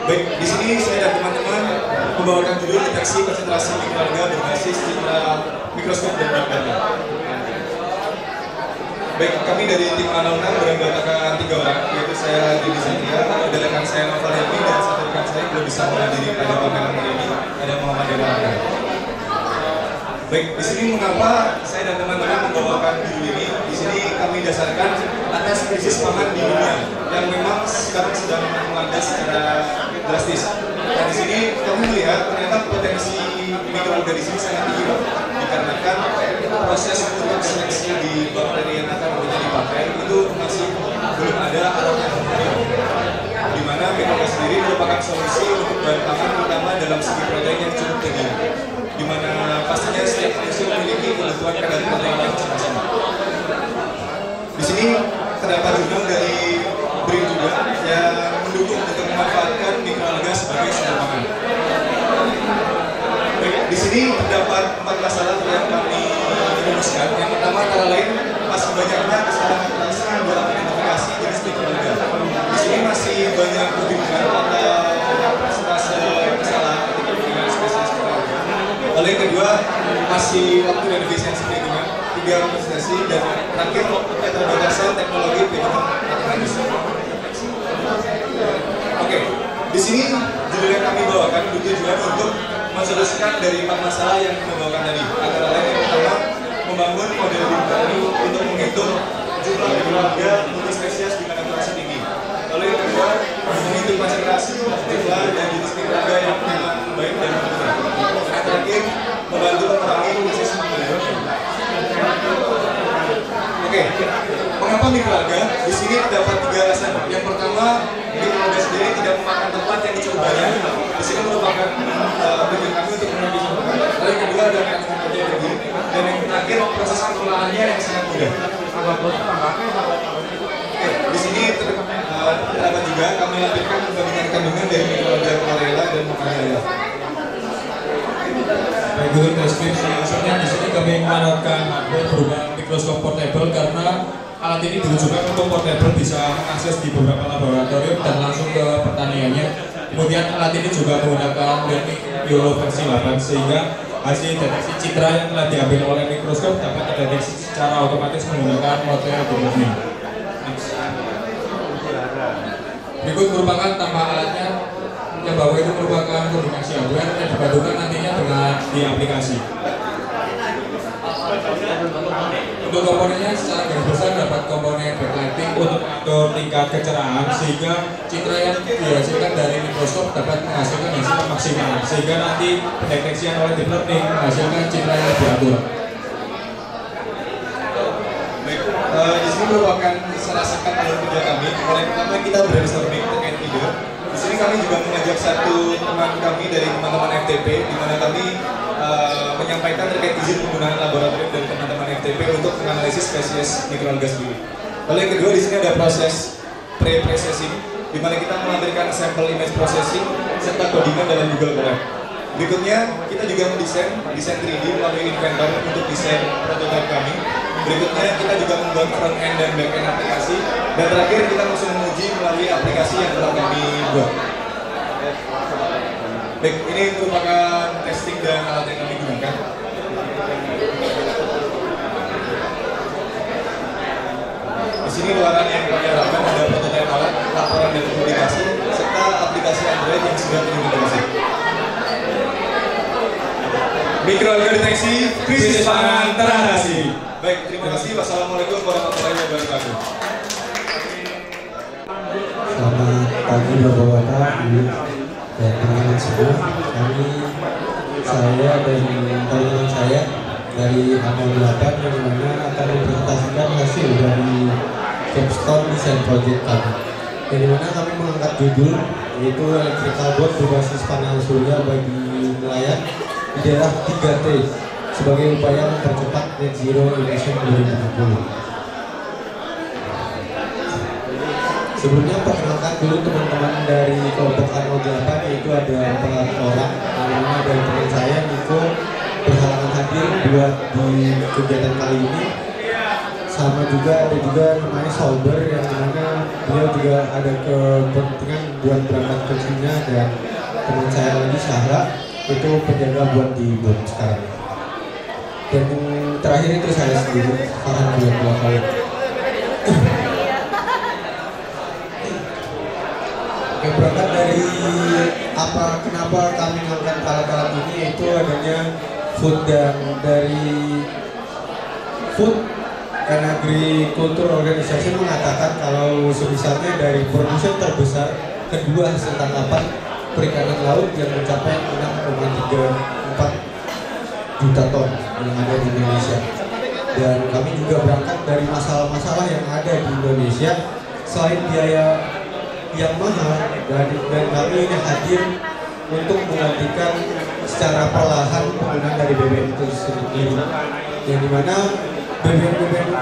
Baik, di sini saya dan teman-teman membawakan judul deteksi konsentrasi mikroalga berbasis citra mikroskop dan big data. Baik, kami dari tim A06 beranggotakan 3 orang, yaitu saya Didi Satya, ada rekan saya Noval Helmi, dan satu rekan saya belum bisa menghadiri pada pameran hari ini, ada Muhammad Dewa. Baik, di sini mengapa saya dan teman-teman membawakan judul ini? Di sini kami dasarkan atas krisis pangan di dunia yang memang sekarang sedang melanda secara drastis. Dan di sini kami melihat ternyata potensi mikroalga di sini sangat tinggi, dikarenakan proses untuk seleksi di bakteri yang akan dipakai itu masih belum ada alat yang mumpuni. Di mana mikroalga sendiri merupakan solusi untuk bahan pangan terutama dalam segi protein yang cukup tinggi. Di mana pastinya setiap manusia memiliki kebutuhan kadar protein yang masing-masing. Di sini terdapat judul dari BRIN juga yang mendukung untuk memanfaatkan mikroalga sebagai sumber pangan. Di sini terdapat 4 masalah yang kami rumuskan. Yang pertama antara lain masih banyaknya kesalahan dalam identifikasi jenis mikroalga. Di sini masih banyak kebingungan atau persentase kesalahan ketika spesies mikroalga. Lalu yang kedua masih waktu dan efisiensi lingkungan. 3 representasi dan terakhir keterbatasan teknologi penyimpanan. Di sini judul yang kami bawakan bertujuan untuk mensolusikan dari 4 masalah yang membawakan tadi. Antara lain yang pertama, membangun model baru untuk menghitung jumlah keluarga multispesies dengan akurasi tinggi. Lalu yang kedua, menghitung konsentrasi jumlah dan jenis keluarga yang memang baik dan benar. Yang terakhir, membantu mengurangi krisis keluarga. Oke, mengapa mikroalga? Di sini terdapat 3 alasan. Yang pertama, mikroalga sendiri tidak memakan tempat yang cukup banyak. Di sini merupakan tujuan kami untuk mengurangi sampah. Lalu yang kedua adalah kandungan kerja tinggi. Dan yang terakhir, proses pengelolaannya yang sangat mudah. Di sini terdapat juga kami lampirkan perbandingan kandungan dari mikroalga chlorella dan Moccharella. Baik, untuk deskripsi maksudnya di sini kami menawarkan berupa mikroskop portable karena alat ini ditujukan untuk portable, bisa mengakses di beberapa laboratorium dan langsung ke pertaniannya. Kemudian alat ini juga menggunakan teknik Euro versi 8 sehingga hasil deteksi citra yang telah diambil oleh mikroskop dapat terdeteksi secara otomatis menggunakan model deep learning. Berikut merupakan tambah alatnya, yang bawah itu merupakan kombinasi hardware yang dipadukan nantinya dengan di aplikasi. Untuk komponennya secara garis besar dapat komponen backlighting untuk mengatur tingkat kecerahan sehingga citra yang dihasilkan dari mikroskop dapat menghasilkan hasil maksimal sehingga nanti pendeteksian oleh deep learning menghasilkan citra yang lebih akurat. Di sini merupakan salah satu alur kerja kami. Oleh karena kita brainstorming terkait ide, di sini kami juga mengajak satu teman kami dari teman-teman FTP, di mana kami menyampaikan terkait izin penggunaan laboratorium dari teman-teman FTP untuk menganalisis spesies mikroalga sendiri. Lalu yang kedua, di sini ada proses pre-processing, di mana kita melampirkan sampel image processing serta codingan dalam Google Colab. Berikutnya, kita juga mendesain desain 3D melalui Inventor untuk desain prototipe kami. Berikutnya, kita juga membuat front end dan back end aplikasi. Dan terakhir, kita langsung menguji melalui aplikasi yang telah kami buat. Baik, ini merupakan testing dan alat yang kami gunakan. Di sini luaran yang kami harapkan ada prototipe alat, laporan dan publikasi, serta aplikasi Android yang sudah terintegrasi. Mikroalga deteksi, krisis pangan teratasi. Baik, terima kasih. Wassalamualaikum warahmatullahi wabarakatuh. Selamat pagi Bapak-Bapak, Ibu dan teman-teman semua. Saya dan teman-teman saya dari Amal 8 yang mana akan mempresentasikan hasil dari capstone design project kami. Yang dimana kami mengangkat judul yaitu electrical board berbasis panel surya bagi nelayan di daerah 3T sebagai upaya mempercepat net zero emission 2050. Sebelumnya perkenalkan dulu teman-teman dari kelompok Amal 8, yaitu ada 4 orang, yang mana dari teman saya Niko berhalangan hadir buat di kegiatan kali ini. Sama juga ada juga namanya Sauber yang mana beliau juga ada kepentingan buat berangkat ke China, dan teman saya lagi Syahra itu penjaga buat di Bon sekarang. Dan yang terakhir itu saya sendiri, Farhan buat 2 kali. Oke, berangkat dari kenapa kami mengangkat alat-alat ini, yaitu adanya food dan dari Food and Agriculture Organization mengatakan kalau misalnya dari produsen terbesar kedua hasil tangkapan perikanan laut yang mencapai 6,34 juta ton yang ada di Indonesia. Dan kami juga berangkat dari masalah-masalah yang ada di Indonesia selain biaya yang mahal, dan kami ini hadir untuk menggantikan secara perlahan penggunaan dari BBM itu sendiri, yang dimana BBM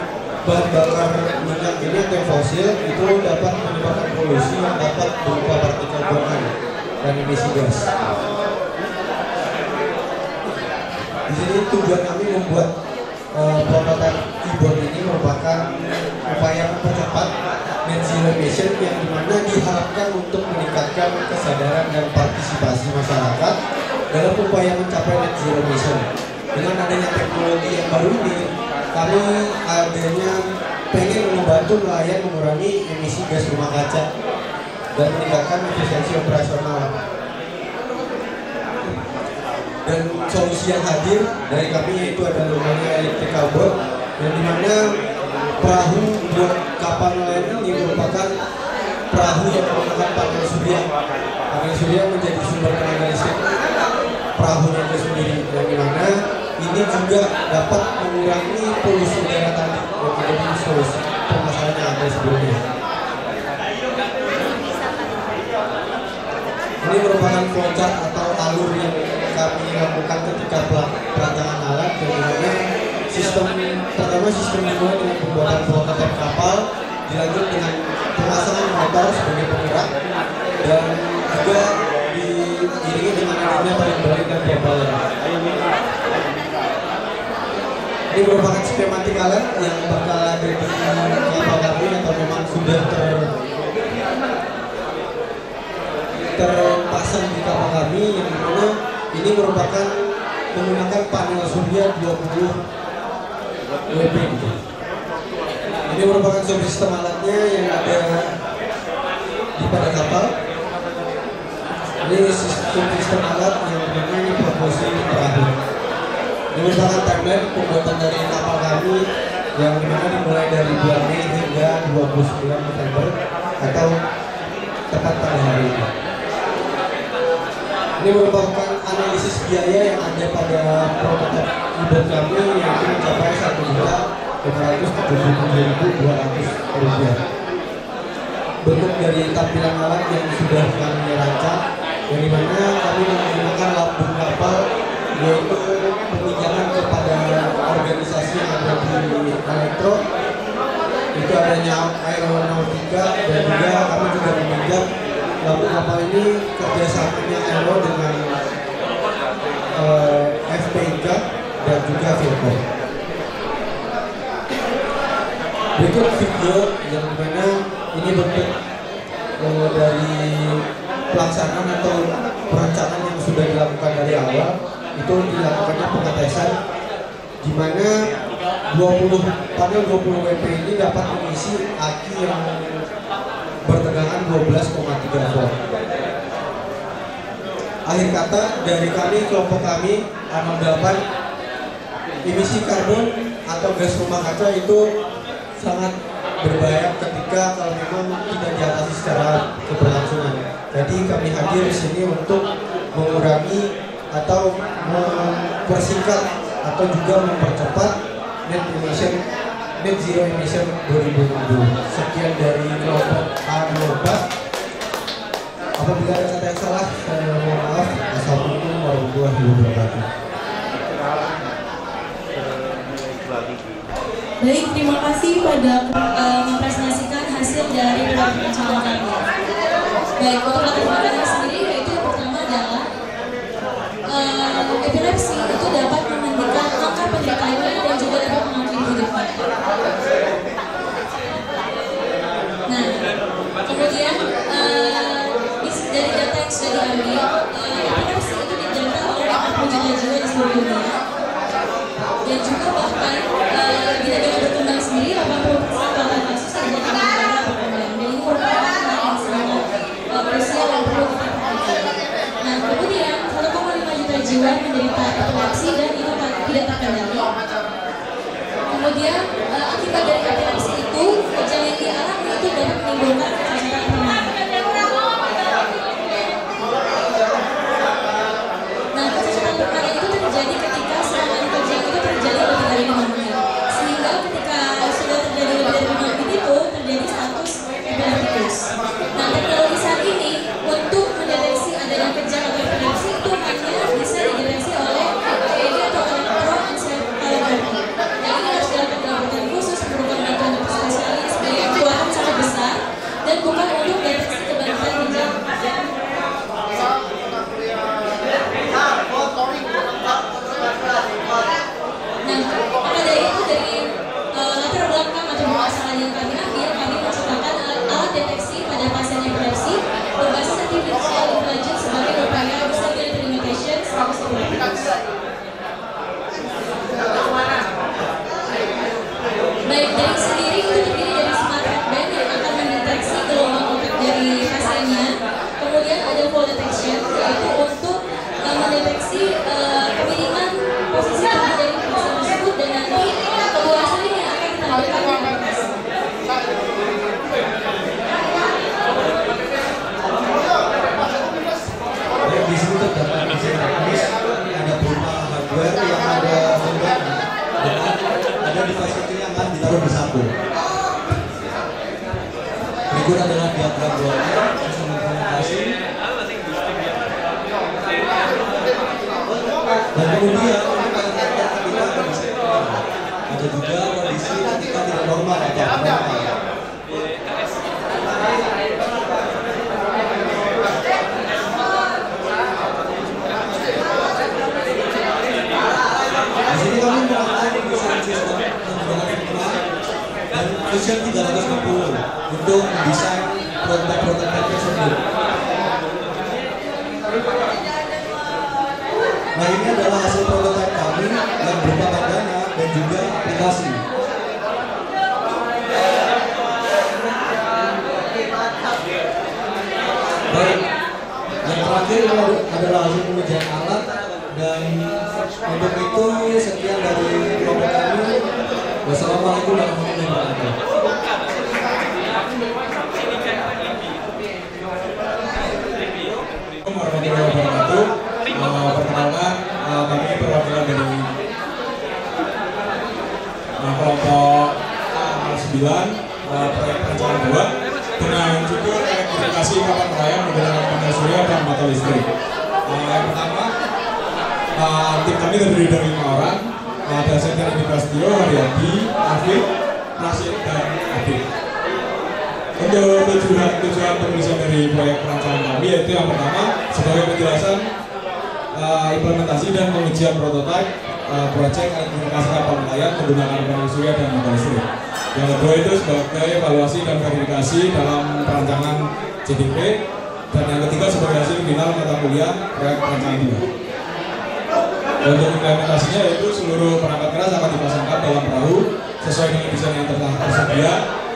bahan bakar minyak ini atau fosil itu dapat menyebabkan polusi yang dapat berupa partikel buangan dan emisi gas. Di sini tujuan kami membuat prototipe e-board ini merupakan upaya mempercepat net zero emission, yang dimana diharapkan untuk meningkatkan kesadaran dan partisipasi masyarakat dalam upaya mencapai net zero emission. Dengan adanya teknologi yang baru ini, kami pengen membantu nelayan mengurangi emisi gas rumah kaca dan meningkatkan efisiensi operasional. Dan solusi yang hadir dari kami yaitu ada namanya electrical boat, yang dimana perahu buat kapal nelayan ini merupakan perahu yang menggunakan panel surya. Panel surya menjadi sumber tenaga listrik perahunya itu sendiri, yang dimana ini juga dapat mengurangi polusi udara tadi yang menjadi solusi permasalahan yang ada sebelumnya. Ini merupakan flowchart atau alur yang kami lakukan ketika perancangan alat, yang dimana pertama sistem dimulai dengan pembuatan prototipe kapal, dilanjut dengan pemasangan motor sebagai penggerak, dan juga diiringi dengan adanya tarik balik dan propeller. Ini merupakan skematik alat yang bakal ada di kapal kami atau memang sudah terpasang di kapal kami, yang dimana ini merupakan menggunakan panel surya 20 WP. Ini merupakan subsistem alatnya yang ada di pada kapal. Ini subsistem alat yang dimana proporsi perahu. Ini merupakan timeline pembuatan dari kapal kami yang dimana dimulai dari bulan Mei hingga 29 November atau tepat pada hari ini. Ini merupakan analisis biaya yang ada pada prototipe boat kami yang mencapai Rp1.577.200. Bentuk dari tampilan alat yang sudah kami rancang, yang dimana kami menggunakan lambung kapal, yaitu peminjaman kepada organisasi yang ada di Elektro, itu adanya Aeronautika, dan juga kami juga meminjam lambung kapal ini kerjasamanya Aero dengan FPIK dan juga Vilcom. Berikut video yang dimana ini bentuk dari pelaksanaan atau perencanaan yang sudah dilakukan dari awal. Itu dilakukannya pengetesan di mana 20 WP ini dapat mengisi aki yang bertegangan 12,3 volt. Akhir kata dari kami, kelompok kami A08, emisi karbon atau gas rumah kaca itu sangat berbahaya ketika kalau memang tidak diatasi secara keberlangsungan. Jadi kami hadir di sini untuk mengurangi atau mempersingkat atau juga mempercepat net zero emission 2060. Sekian dari kelompok A04. Apabila ada kata yang salah, saya mohon maaf. Assalamualaikum warahmatullahi wabarakatuh. Baik, terima kasih pada mempresentasikan hasil dari perencanaan kami. Baik, untuk latar belakangnya sendiri, yaitu yang pertama adalah epilepsi itu dapat menghentikan angka penderitanya dan juga dapat mengakhiri hidupnya. Nah, kemudian dari data yang sudah diambil, epilepsi itu diderita oleh 40 juta jiwa di seluruh dunia, dan juga bahkan di negara berkembang sendiri 80% total kasus ada di negara berkembang, dan ini merupakan hal yang sangat krusial dan perlu kita perhatikan. Nah, kemudian 1,5 juta jiwa menderita epilepsi pengetahuannya, bisa implementasi. Dan kemudian kita ada juga kondisi ketika tidak normal atau abnormal. Di sini kami melakukan penyusunan sistem menggunakan Figma dan Fusion 360 untuk mendesain prototipe tersebut. Nah, ini adalah hasil prototipe kami yang berupa perdana dan juga aplikasi. Baik, yang terakhir adalah hasil pengujian alat, dan untuk itu sekian dari kelompok kami. Wassalamualaikum warahmatullahi wabarakatuh. Warahmatullahi wabarakatuh. Perkenalkan, kami perwakilan dari kelompok 9 proyek perencanaan 2 dengan judul elektrifikasi papan raya menggunakan panel surya dan mata listrik. Yang pertama, tim kami terdiri dari 5 orang. Ada Septian Adi Prasetyo, Haryadi, Afif, Rasid, dan Adit. Untuk tujuan penulisan dari proyek perencanaan kami yaitu yang pertama sebagai penjelasan implementasi dan pengujian prototipe proyek elektrifikasi kapal nelayan menggunakan panel surya dan mata listrik. Yang kedua itu sebagai evaluasi dan verifikasi dalam perancangan JDP, dan yang ketiga sebagai hasil final mata kuliah proyek perencanaan 2. Untuk implementasinya yaitu seluruh perangkat keras akan dipasangkan dalam perahu sesuai dengan desain yang telah tersedia,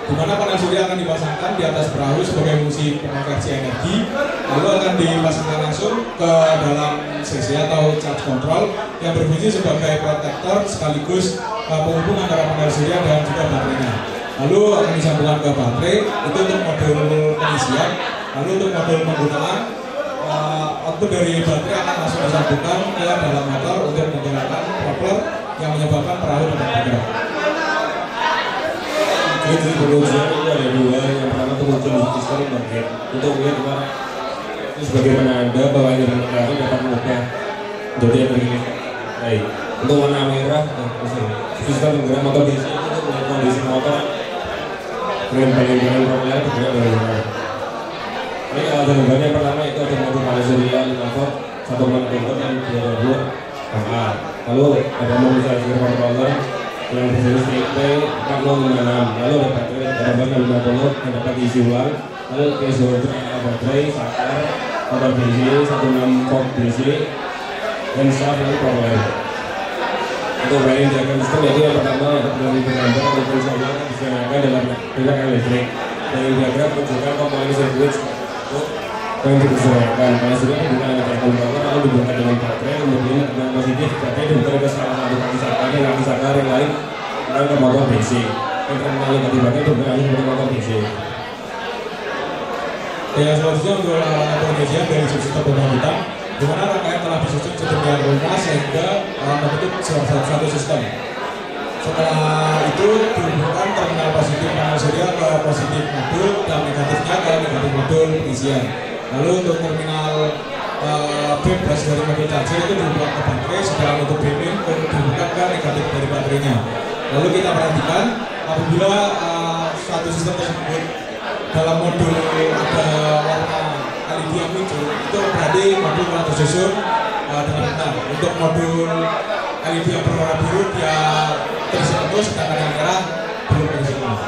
di mana panel surya akan dipasangkan di atas perahu sebagai fungsi pengonversi energi, lalu akan dipasangkan langsung ke dalam CC atau charge control yang berfungsi sebagai protektor sekaligus penghubung antara panel surya dan juga baterainya. Lalu akan disambungkan ke baterai itu untuk modul pengisian, lalu untuk modul penggunaan output dari baterai akan langsung disambungkan ke dalam motor untuk menggerakkan propeller yang menyebabkan perahu dapat bergerak. Jadi pengujian itu ada dua. Yang pertama pengujian sistem bagian untuk melihat bahwa itu sebagai penanda bahwa energi matahari dapat mengubah jadi energi baik. Untuk warna merah, sistem penggerak motor DC itu untuk melihat kondisi motor dengan bagian propeller bergerak dari mana. Ini kalau ada gambarnya yang pertama itu ada motor panel surya 5 volt, 1 volt dan 2 KA. Lalu ada mobilisasi controller yang berjenis TP4056. Lalu ada baterai ada 50 yang dapat diisi ulang. Lalu case holder baterai, saklar, motor DC, 16 volt DC, dan shaft lalu propeller. Untuk wiring diagram sistem yaitu yang pertama ada gambar untuk tulisannya disediakan dalam bentuk listrik. Dari diagram menunjukkan komponen sirkuit yang disesuaikan. Panel surya menggunakan energi konverter lalu dibongkar dengan baterai, kemudian dengan positif baterai dibongkar ke salah satu kaki saklar yang lain dan ke motor DC. Yang terminal yang dipakai dibongkar ke motor DC. Yang selanjutnya untuk pengujian dari sistem pembangunan, di mana rangkaian telah disusun sedemikian rupa sehingga membentuk satu sistem. Setelah itu dihubungkan terminal positif panel surya ke positif modul dan negatifnya ke negatif modul pengisian. Lalu untuk terminal bebas dari modul charger itu dihubungkan ke baterai, sedang untuk BIM dihubungkan ke negatif dari baterainya. Lalu kita perhatikan apabila suatu sistem tersebut dalam modul ada warna LED yang muncul, itu berarti modul telah tersusun dengan benar. Untuk modul LED yang berwarna biru dia terisi penuh, sedangkan yang merah belum terisi penuh.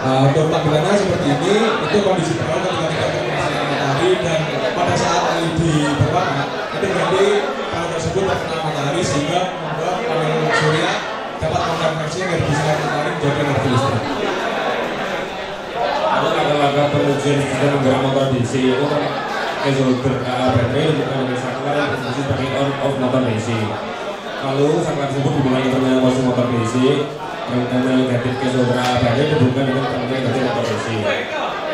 Untuk tampilannya seperti ini, itu kondisi perahu ketika tidak terkena matahari, dan pada saat LED berwarna itu berarti perahu tersebut terkena matahari sehingga membuat panel surya dapat mengkonversi energi sinar matahari menjadi energi listrik. Lalu langkah-langkah pengujian sistem penggerak motor DC itu case holder baterai dihubungkan dengan saklar yang berfungsi sebagai on-off motor DC. Lalu saklar tersebut dihubungkan dengan terminal posisi motor DC, dan terminal negatif case holder baterai dihubungkan dengan terminal negatif motor DC.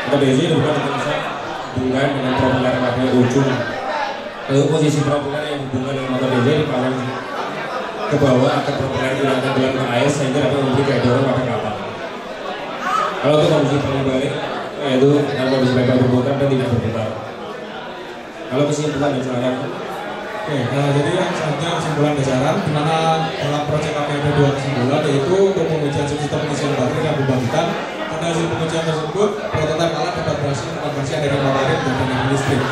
Motor DC dihubungkan dengan propeller pada ujung. Lalu posisi propeller yang dihubungkan dengan motor DC dipasang ke bawah agar propeller tidak tenggelam ke air sehingga dapat memberi gaya dorong pada kapal. Kalau untuk kondisi paling baik, yaitu kondisi mereka berputar dan tidak berputar. Kalau kesimpulan dan saran, jadi yang selanjutnya kesimpulan dasaran, di mana dalam proyek kami ada 2 kesimpulan, yaitu untuk pengujian sistem pengisian baterai dan pembangkitan. Pada hasil pengujian tersebut, prototipe alat dapat berhasil mengonversi energi matahari dan energi listrik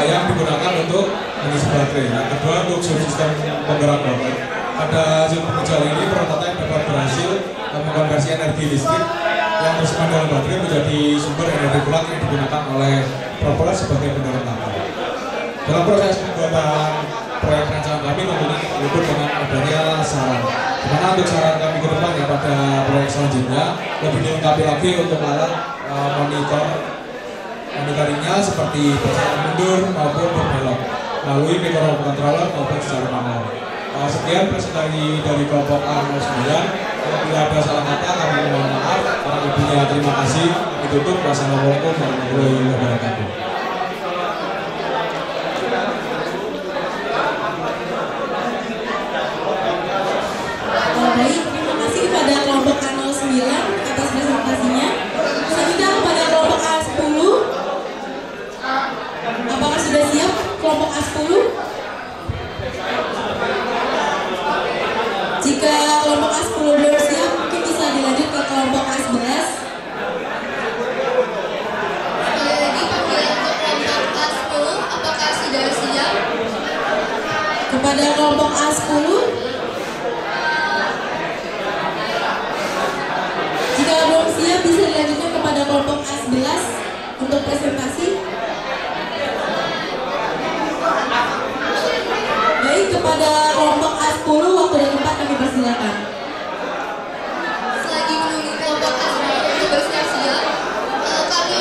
yang digunakan untuk mengisi baterai. Yang kedua, untuk sistem penggerak baterai. Pada hasil pengujian ini, prototipe dapat berhasil mengonversi energi listrik yang tersimpan dalam baterai menjadi sumber energi kuat yang digunakan oleh propeller sebagai pendorong kapal. Dalam proses pembuatan proyek rancangan kami tentunya diukur dengan adanya saran. Dimana untuk saran kami ke depan ya pada proyek selanjutnya lebih dilengkapi lagi untuk alat monitoringnya seperti berjalan mundur maupun berbelok melalui microcontroller maupun secara manual. Sekian presentasi dari kelompok A09. Apabila ada salah kata kami mohon maaf. Para ibunya terima kasih. Ditutup. Wassalamualaikum warahmatullahi wabarakatuh. Baik, terima kasih kepada kelompok A09 atas presentasinya. Selanjutnya kepada kelompok A10. Apakah sudah siap kelompok A10? Jika kelompok A10 belum siap, mungkin bisa dilanjut ke kelompok A11. Sekali lagi panggilan untuk kelompok A10, apakah sudah siap? Kepada kelompok A10, jika belum siap bisa dilanjutkan kepada kelompok A11 untuk presentasi. Baik, kepada kelompok A10 waktu dan tempat kami persilakan. Selagi menunggu kelompok A10 untuk bersiap-siap, kami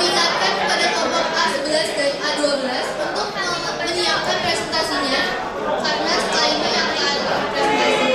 ingatkan kepada kelompok A11 dan A12 untuk menyiapkan presentasinya, karena setelah ini akan presentasi.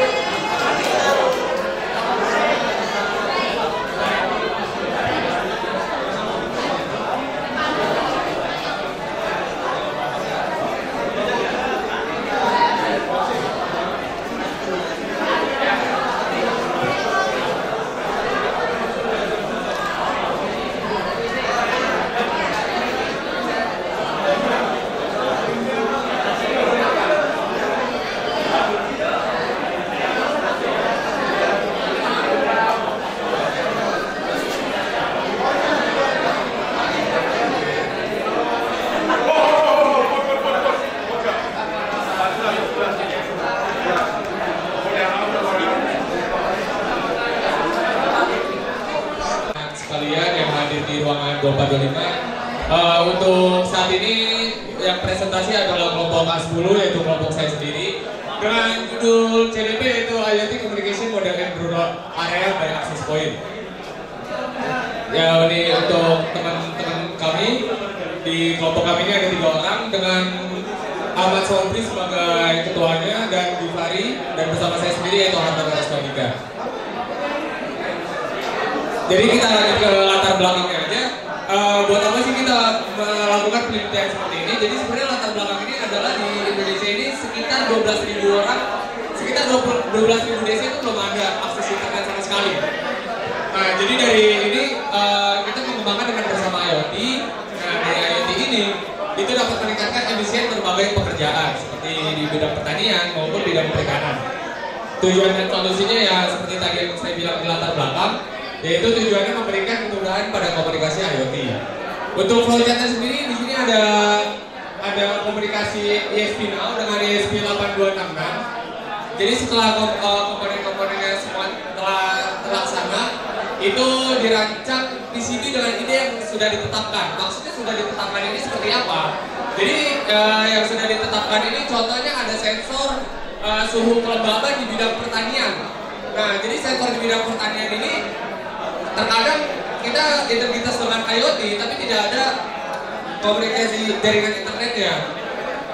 Untuk saat ini yang presentasi adalah kelompok A10, yaitu kelompok saya sendiri, dengan judul CDP yaitu IoT Communication Model and Rural Area by Access Point. Ya, ini untuk teman-teman kami di kelompok kami ini ada 3 orang dengan Ahmad Sobri sebagai ketuanya dan Gifari, dan bersama saya sendiri yaitu Harta Rastonika. Jadi kita lanjut ke latar belakangnya aja. Buat apa sih kita melakukan penelitian seperti ini? Jadi sebenarnya latar belakang ini adalah di Indonesia ini sekitar 12.000 orang, sekitar 12.000 desa itu belum ada akses internet sama sekali. Nah, jadi dari ini kita mengembangkan dengan bersama IoT. Nah, dari IoT ini itu dapat meningkatkan efisien berbagai pekerjaan seperti di bidang pertanian maupun bidang perikanan. Tujuan dan solusinya ya seperti tadi yang saya bilang di latar belakang, yaitu tujuannya memberikan kemudahan pada komunikasi IoT. Untuk flowchartnya sendiri di sini ada komunikasi ESP-NOW dengan ESP8266. Jadi setelah komponen-komponennya semua telah terlaksana, itu dirancang PCB dengan ide yang sudah ditetapkan. Maksudnya sudah ditetapkan ini seperti apa? Jadi yang sudah ditetapkan ini contohnya ada sensor suhu kelembaban di bidang pertanian. Nah, jadi sensor di bidang pertanian ini terkadang kita integritas dengan IoT tapi tidak ada komunikasi jaringan internetnya.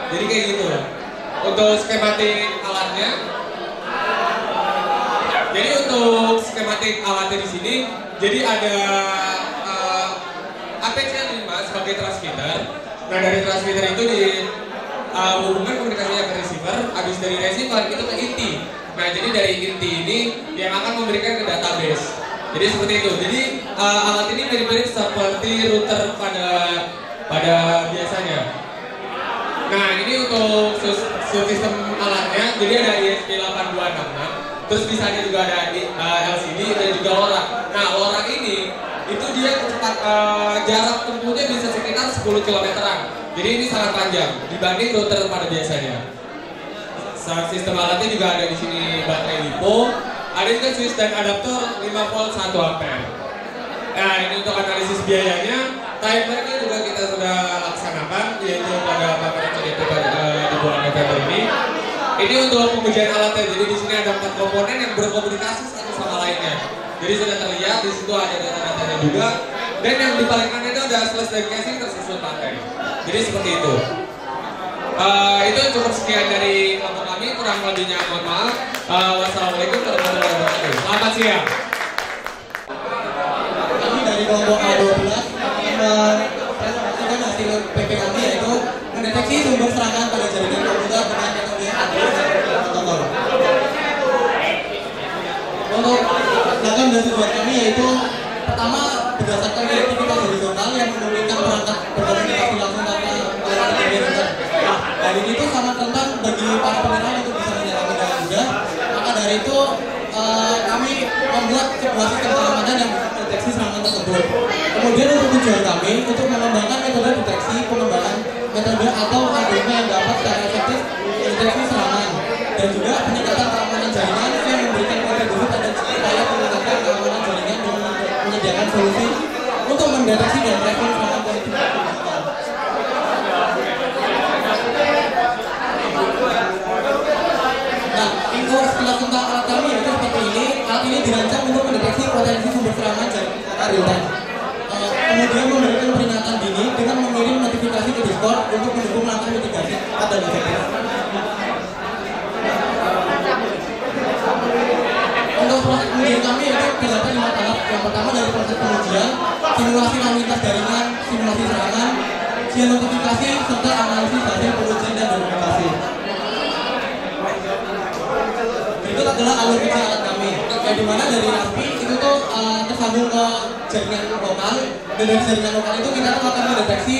Jadi kayak gitu. Untuk skematik alatnya, jadi untuk skematik alatnya di sini, jadi ada APC5 sebagai transmitter. Nah, dari transmitter itu di hubungan komunikasinya ke receiver, habis dari receiver itu ke inti. Nah, jadi dari inti ini yang akan memberikan ke database. Jadi seperti itu. Jadi alat ini mirip-mirip seperti router pada biasanya. Nah, ini untuk sistem alatnya. Jadi ada ESP8266. Terus bisanya juga ada LCD dan juga LoRa. Nah, LoRa ini itu dia jarak tempuhnya bisa sekitar 10 km-an. Jadi ini sangat panjang dibanding router pada biasanya. Sistem alatnya juga ada di sini baterai LiPo, ada juga switch dan adaptor 5 volt 1 ampere. Nah, ini untuk analisis biayanya, timernya juga kita sudah laksanakan, yaitu pada pameran CDP di bulan November ini. Ini untuk pengujian alatnya, jadi di sini ada 4 komponen yang berkomunikasi satu sama lainnya. Jadi sudah terlihat di situ ada data-datanya juga, dan yang di paling kanan itu ada flash drive casing tersusun pakai. Jadi seperti itu. Itu cukup sekian dari kelompok kami, kurang lebihnya mohon maaf. Wassalamualaikum warahmatullahi wabarakatuh. Selamat siang. Kami dari kelompok A12 presentasikan hasil PP kami, yaitu mendeteksi sumber serangan pada jaringan komputer dengan metode ADRS protokol. Untuk tindakan dan tujuan kami yaitu pertama berdasarkan kreativitas horizontal yang memungkinkan perangkat berkomunikasi langsung tanpa melewati jaringan. Hal ini itu sangat rentan bagi para pengguna untuk bisa menyerang dengan mudah. Maka dari itu kami membuat sebuah sistem keamanan yang mendeteksi serangan tersebut. Kemudian untuk tujuan kami untuk mengembangkan metode deteksi, pengembangan metode atau algoritma yang dapat secara efektif mendeteksi serangan, dan juga peningkatan keamanan jaringan yang memberikan kontribusi pada upaya peningkatan keamanan jaringan dengan menyediakan solusi untuk mendeteksi dan merespon serangan politik. Info sekilas tentang alat kami yaitu seperti ini. Alat ini dirancang untuk mendeteksi potensi sumber serangan jaringan real-time. Kemudian memberikan peringatan dini dengan mengirim notifikasi ke Discord untuk mendukung langkah mitigasi dan efektif. Untuk proses pengujian kami yaitu dilakukan 5 tahap. Yang pertama dari proses pengujian, simulasi lalu lintas jaringan, simulasi serangan, ujian notifikasi, serta analisis hasil pengujian dan dokumentasi. Itu adalah alur kerja alat kami, yang dimana dari ASPI itu tuh tersambung ke jaringan lokal, dan dari jaringan lokal itu kita tuh akan mendeteksi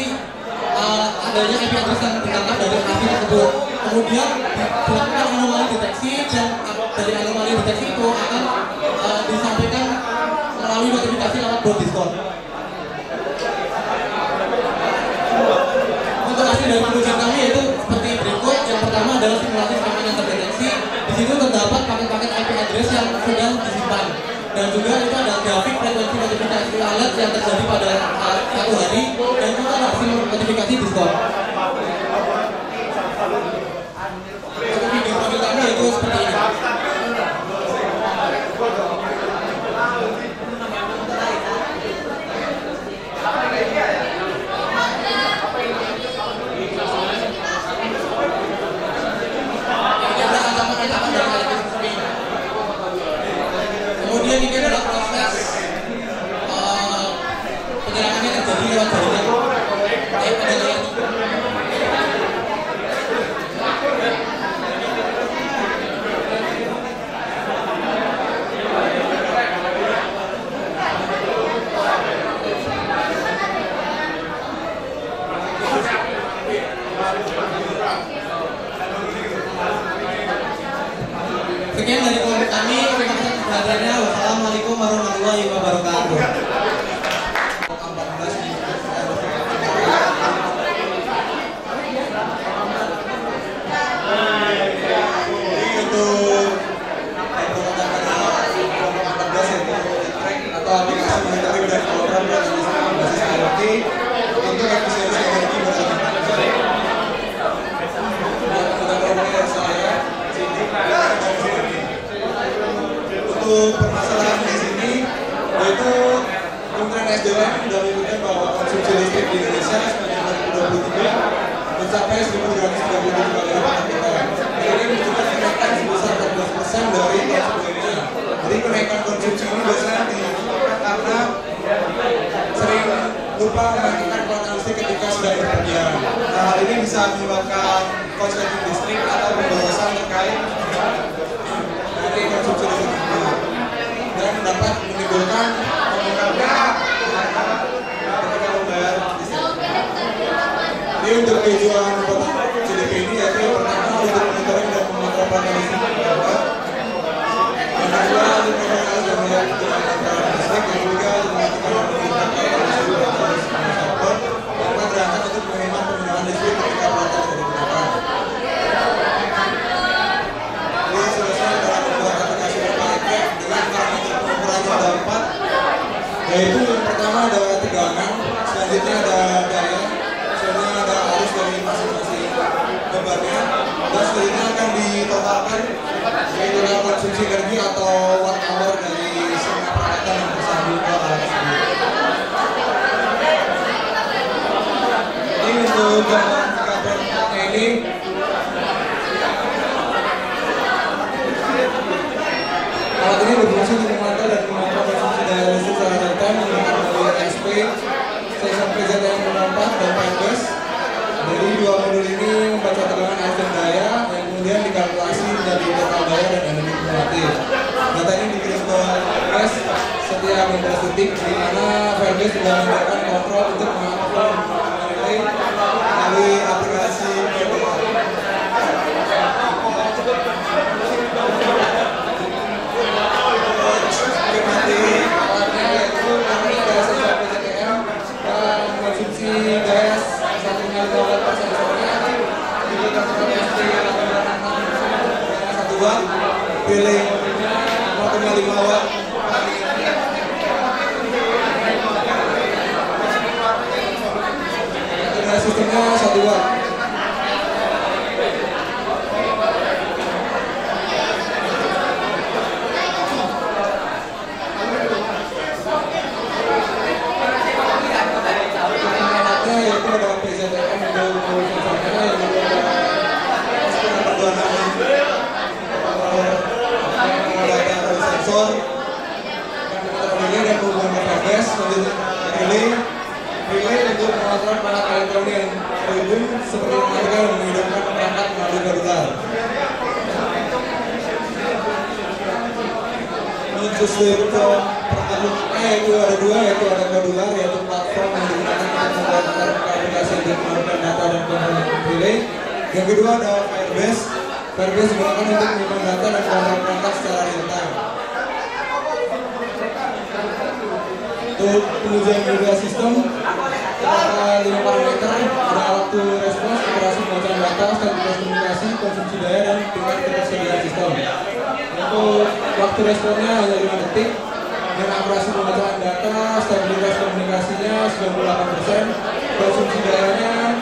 adanya IP address yang ditangkap dari ASPI tersebut. Kemudian dilakukan anomali deteksi, dan dari anomali deteksi itu akan disampaikan melalui notifikasi lewat bot Discord. Untuk hasil dari pengujian kami yaitu seperti berikut. Yang pertama adalah simulasi serangan yang terdeteksi. Di situ terdapat paket-paket IP address yang sudah disimpan, dan juga itu ada grafik frekuensi notifikasi alert yang terjadi pada satu hari, dan juga hasil notifikasi Discord. Untuk video profil kami yaitu seperti ini. Kemudian ini adalah proses penyerangan yang terjadi lewat jaringan pada layar. Sekian dari kelompok kami. Terima kasih kehadirannya. Wassalamualaikum warahmatullahi wabarakatuh. Atau aplikasi monitoring dan program berbasis IoT untuk efisiensi energi untuk permasalahan di sini yaitu Kementerian SDM sudah menyebutkan bahwa konsumsi listrik di Indonesia sepanjang 2023 mencapai 1.237 MWh. Ini menunjukkan kenaikan sebesar 14% dari tahun sebelumnya. Jadi kenaikan konsumsi ini biasanya disebabkan karena sering lupa mematikan koneksi listrik ketika sedang berpergian. Nah, hal ini bisa menyebabkan korsleting listrik atau pemborosan terkait menyimpulkan pembukaannya ketika membayar listrik. Ini untuk tujuan CDP ini yaitu yang pertama untuk monitoring dan memantau listrik warga. Yang kedua untuk mengenal dan melihat kebutuhan listrik. Yang ketiga untuk melakukan berangkat untuk menghemat penggunaan listrik ketika perawatan tidak digunakan. Ini selesai dalam membuat aplikasi Proprek dengan parameter pengukuran ada 4, yaitu yang pertama ada tegangan, selanjutnya ada daya, selanjutnya ada arus dari masing-masing bebannya, dan selanjutnya akan ditotalkan yaitu konsumsi energi atau watt hour dari semua peralatan yang tersambung ke alat tersebut. Untuk gambaran ini alat ini berfungsi untuk memantau dan memantau konsumsi daya listrik secara real time menggunakan modul SP, stasiun PZM 04 dan PMBS. Dari dua modul ini membaca tegangan arus dan daya yang kemudian dikalkulasi menjadi total daya dan energi kumulatif. Data ini dikirim ke PMBS setiap 15 detik, di mana PMBS sudah menyediakan kontrol untuk mengatur melalui aplikasi PPA. Alatnya yaitu kami ada sensor PCTM dan konsumsi gas 1,5 watt per sensornya, juga transfer SD 1 watt, billing 0,5 watt. Sistemnya 1 watt. Yaitu ada PZTM untuk sensornya yang ada sensor dan hubungan ke gas, relay untuk pengawasan perangkat elektronik yang terhubung seperti mematikan dan menghidupkan perangkat melalui gadular. Sistem perangkatnya yaitu ada dua, yaitu ada gadular, yaitu platform yang digunakan untuk membuat aplikasi untuk mengamankan data dan komponen relay. Yang kedua ada Firebase. Firebase digunakan untuk menyimpan data dan mengontrol perangkat secara real time. Untuk pengujian kedua sistem ada 5 parameter, ada waktu respons, operasi pembacaan data, stabilitas komunikasi, konsumsi daya, dan tingkat ketersediaan sistem. Untuk waktu responnya hanya 5 detik, dan operasi pembacaan data, stabilitas komunikasinya 98%, konsumsi dayanya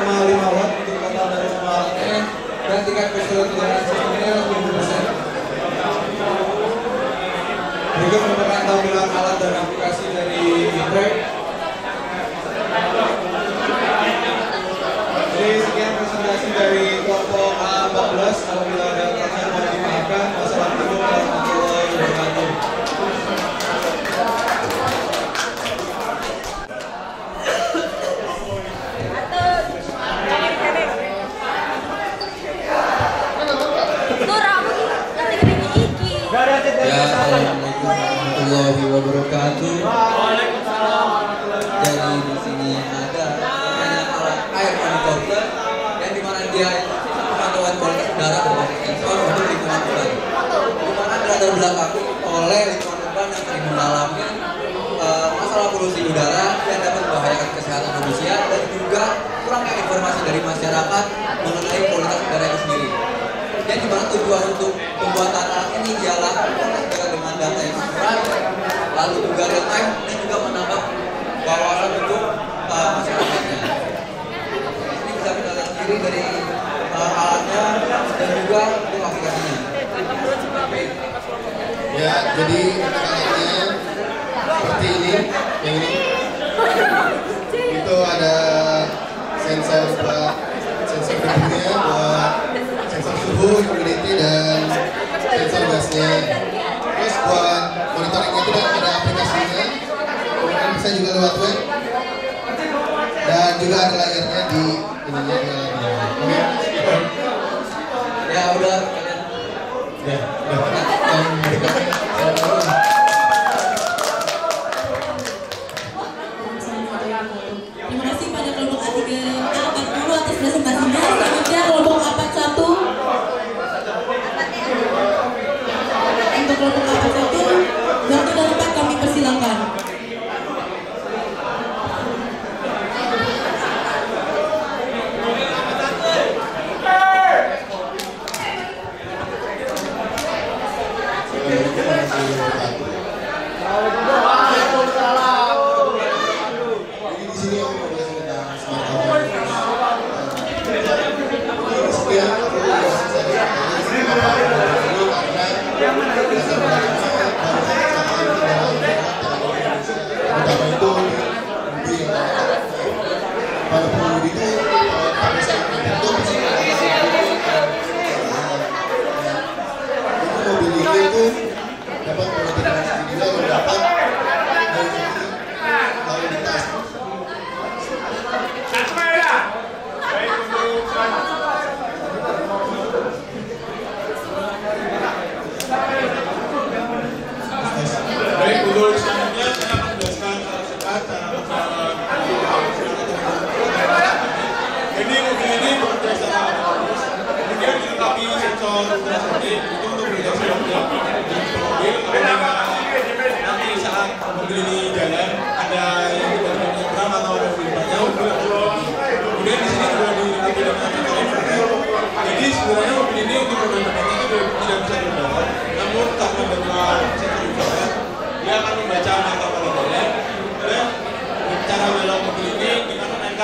0,5 watt untuk total dari semua alatnya, dan tingkat ketersediaan sistemnya 20%. Berikut merupakan tampilan alat dan aplikasi dari Proprek. Jadi sekian presentasi dari kelompok A14. Apabila ada pertanyaan boleh dimaafkan. Wassalamualaikum warahmatullahi wabarakatuh. Ya, assalamualaikum warahmatullahi wabarakatuh. Jadi di sini ada alat air monitor yang dimana dia pemantauan kualitas udara berbasis sensor untuk lingkungan urban. Dimana latar belakang oleh lingkungan urban yang sering mengalami masalah polusi udara yang dapat membahayakan kesehatan manusia dan juga kurangnya informasi dari masyarakat mengenai kualitas udara itu sendiri. Yang dimana tujuan untuk pembuatan alat ini ialah dengan data yang akurat, lalu juga real time dan juga menambah wawasan untuk masyarakatnya. Ini bisa kita lihat sendiri dari alatnya dan juga untuk aplikasinya. Ya, jadi alatnya seperti ini, yang ini. Itu ada sensor buat sensor gedungnya, buat sensor suhu, humidity, dan sensor gasnya. Terus buat monitoring itu ada aplikasinya, kemudian bisa juga lewat web, dan juga ada layarnya di ininya. Ya udah. Ya, yang berikutnya. persilakan.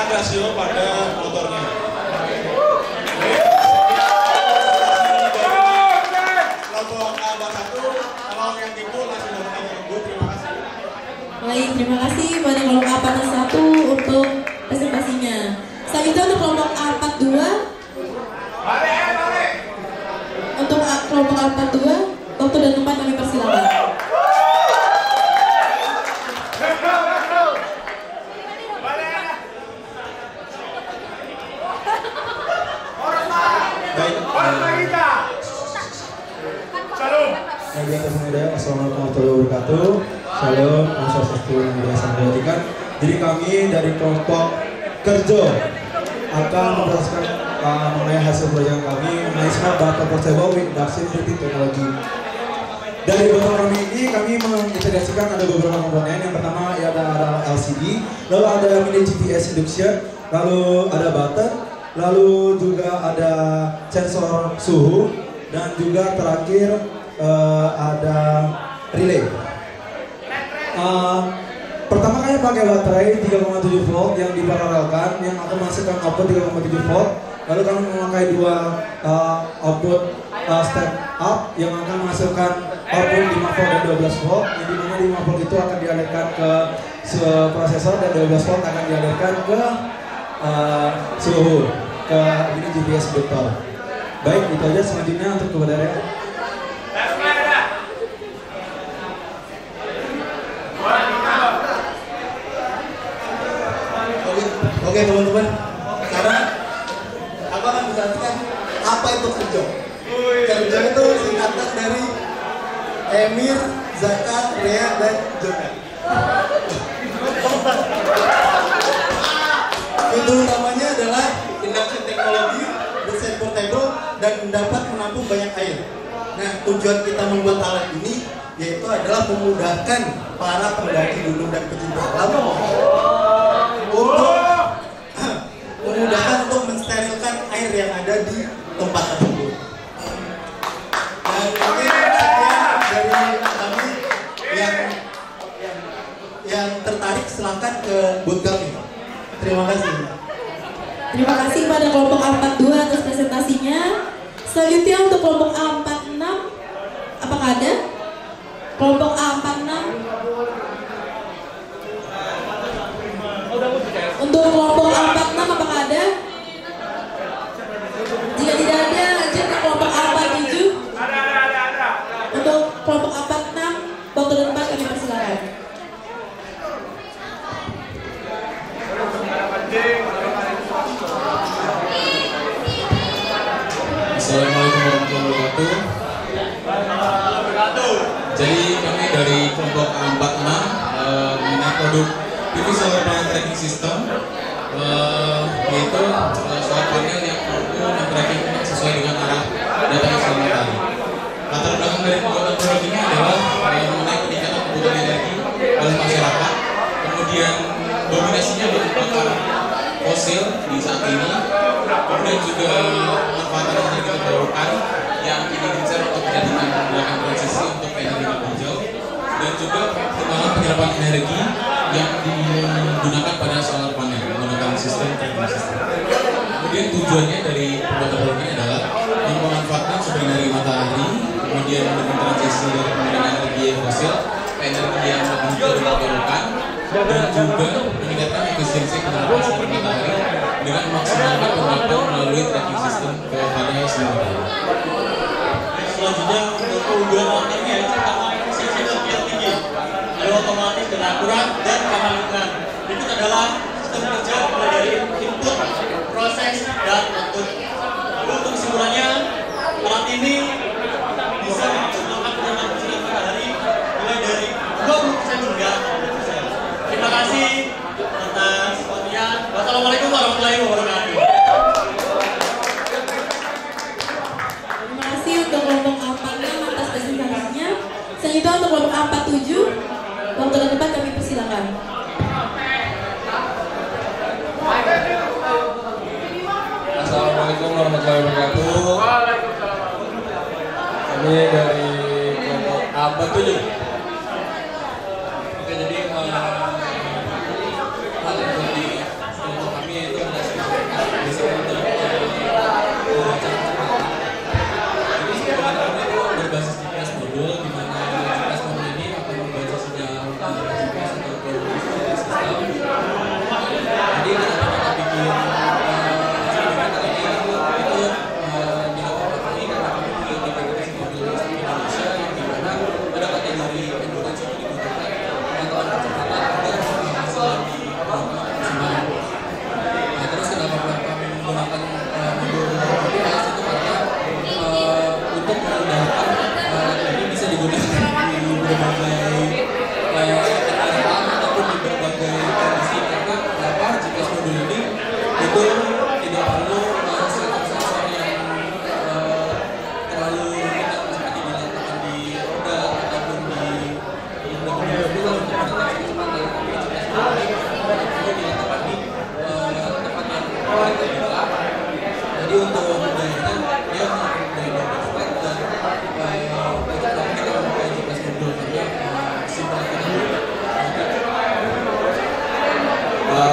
Rasio pada motornya. Kelompok A41, kalau yang tipu langsung datang ke Ibu. Terima kasih. Baik, terima kasih pada kelompok A41 untuk presentasinya. Selanjutnya untuk kelompok A42. Untuk kelompok A42, waktu dan tempat kami persilakan. Assalamualaikum warahmatullahi wabarakatuh. Shalom, Om Swastiastu, Namo Buddhaya. Jadi kami dari kelompok Kerjo akan menjelaskan mengenai hasil pelajaran kami mengenai smart data portable with Induction Technology. Dari beberapa ini kami mengintegrasikan ada beberapa komponen. Yang pertama ada LCD, lalu ada mini GPS induction, lalu ada button, lalu juga ada sensor suhu, dan juga terakhir ada relay. Pertama kali pakai baterai 3,7 volt yang diparalelkan yang akan menghasilkan output 3,7 volt. Lalu kami memakai dua output step up yang akan menghasilkan output 5 volt dan 12 volt. Yang dimana 5 volt itu akan dialirkan ke prosesor dan 12 volt akan dialirkan ke suhu ke ini GPS inductor. Baik, itu aja. Selanjutnya untuk kepada Rea. Oke teman-teman, sekarang aku akan menjelaskan apa itu Kerjo. Kerjo itu singkatan dari Emir, Zaka, Rea, dan Jona. Itu namanya adalah Induction Technology, desain portable, dan dapat menampung banyak air. Nah, tujuan kita membuat alat ini yaitu adalah memudahkan para pendaki gunung dan pecinta alam memudahkan untuk mensterilkan air yang ada di tempat tersebut. Dan mungkin sekian dari kami yang tertarik silahkan ke booth kami. Terima kasih. Terima kasih pada kelompok A42 atas presentasinya. Selanjutnya untuk kelompok A46, apakah ada? Kelompok A46. Untuk kelompok A46 apakah ada? Jika tidak ada, lanjut ke kelompok A47. Untuk kelompok A46, waktu dan tempat kami persilakan. Assalamualaikum warahmatullahi wabarakatuh. Jadi kami dari kelompok A46 mengenai produk PV Solar Panel Tracking System, yaitu solar panel yang mampu men-tracking sesuai dengan arah datangnya sinar matahari. Latar belakang dari pembuatan produk ini adalah mengenai peningkatan kebutuhan energi oleh kemudian dominasinya di bakar fosil di saat ini, kemudian juga pemanfaatan energi terbarukan yang ini diincar untuk menjadikan gerakan transisi untuk energi hijau, dan juga perkembangan penyerapan energi yang digunakan pada solar panel menggunakan sistem thermal system. Kemudian tujuannya dari pembuatan ini adalah yang memanfaatkan sumber energi matahari, kemudian mendukung transisi dari penggunaan energi fosil ke energi yang lebih terbarukan, dan juga meningkatkan efisiensi penerapan sumber matahari dengan memaksimalkan pemakaian melalui tracking system kepada seluruh matahari. Selanjutnya untuk keunggulan motornya pertama efisiensi energi yang tinggi, lalu otomatis dan akurat dan ramah lingkungan. Berikut adalah sistem kerja mulai dari input, proses, dan output. Lalu untuk kesimpulannya, alat ini bisa memaksimalkan penyamaan sinar matahari mulai dari 20% hingga 40%. Terima kasih atas perhatian. Wassalamualaikum warahmatullahi wabarakatuh. Terima kasih untuk kelompok A46 atas presentasinya. Selanjutnya untuk kelompok A47, waktu dan tempat kami persilakan. Assalamualaikum warahmatullahi wabarakatuh. Kami dari kelompok A47. Oke, jadi hal yang di kelompok kami itu adalah spesifikasi untuk jadi sebenarnya itu berbasis GPS modul, di mana GPS modul ini akan membaca sinyal GPS atau sistem. Jadi kenapa kita bikin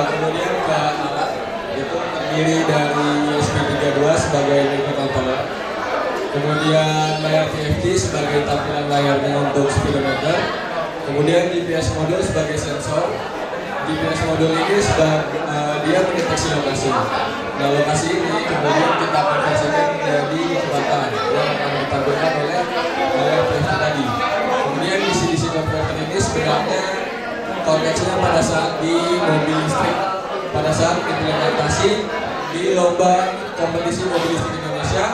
kemudian ke alat itu terdiri dari USB32 sebagai input controller, kemudian layar TFT sebagai tampilan layarnya untuk speedometer, kemudian GPS modul sebagai sensor. GPS modul ini dia mendeteksi lokasi. Nah, lokasi ini kemudian kita konversikan menjadi kecepatan yang akan ditampilkan oleh layar TFT tadi. Kemudian DC-DC converter ini sebenarnya konteksnya pada saat di mobil listrik, pada saat implementasi di lomba kompetisi mobil listrik Indonesia,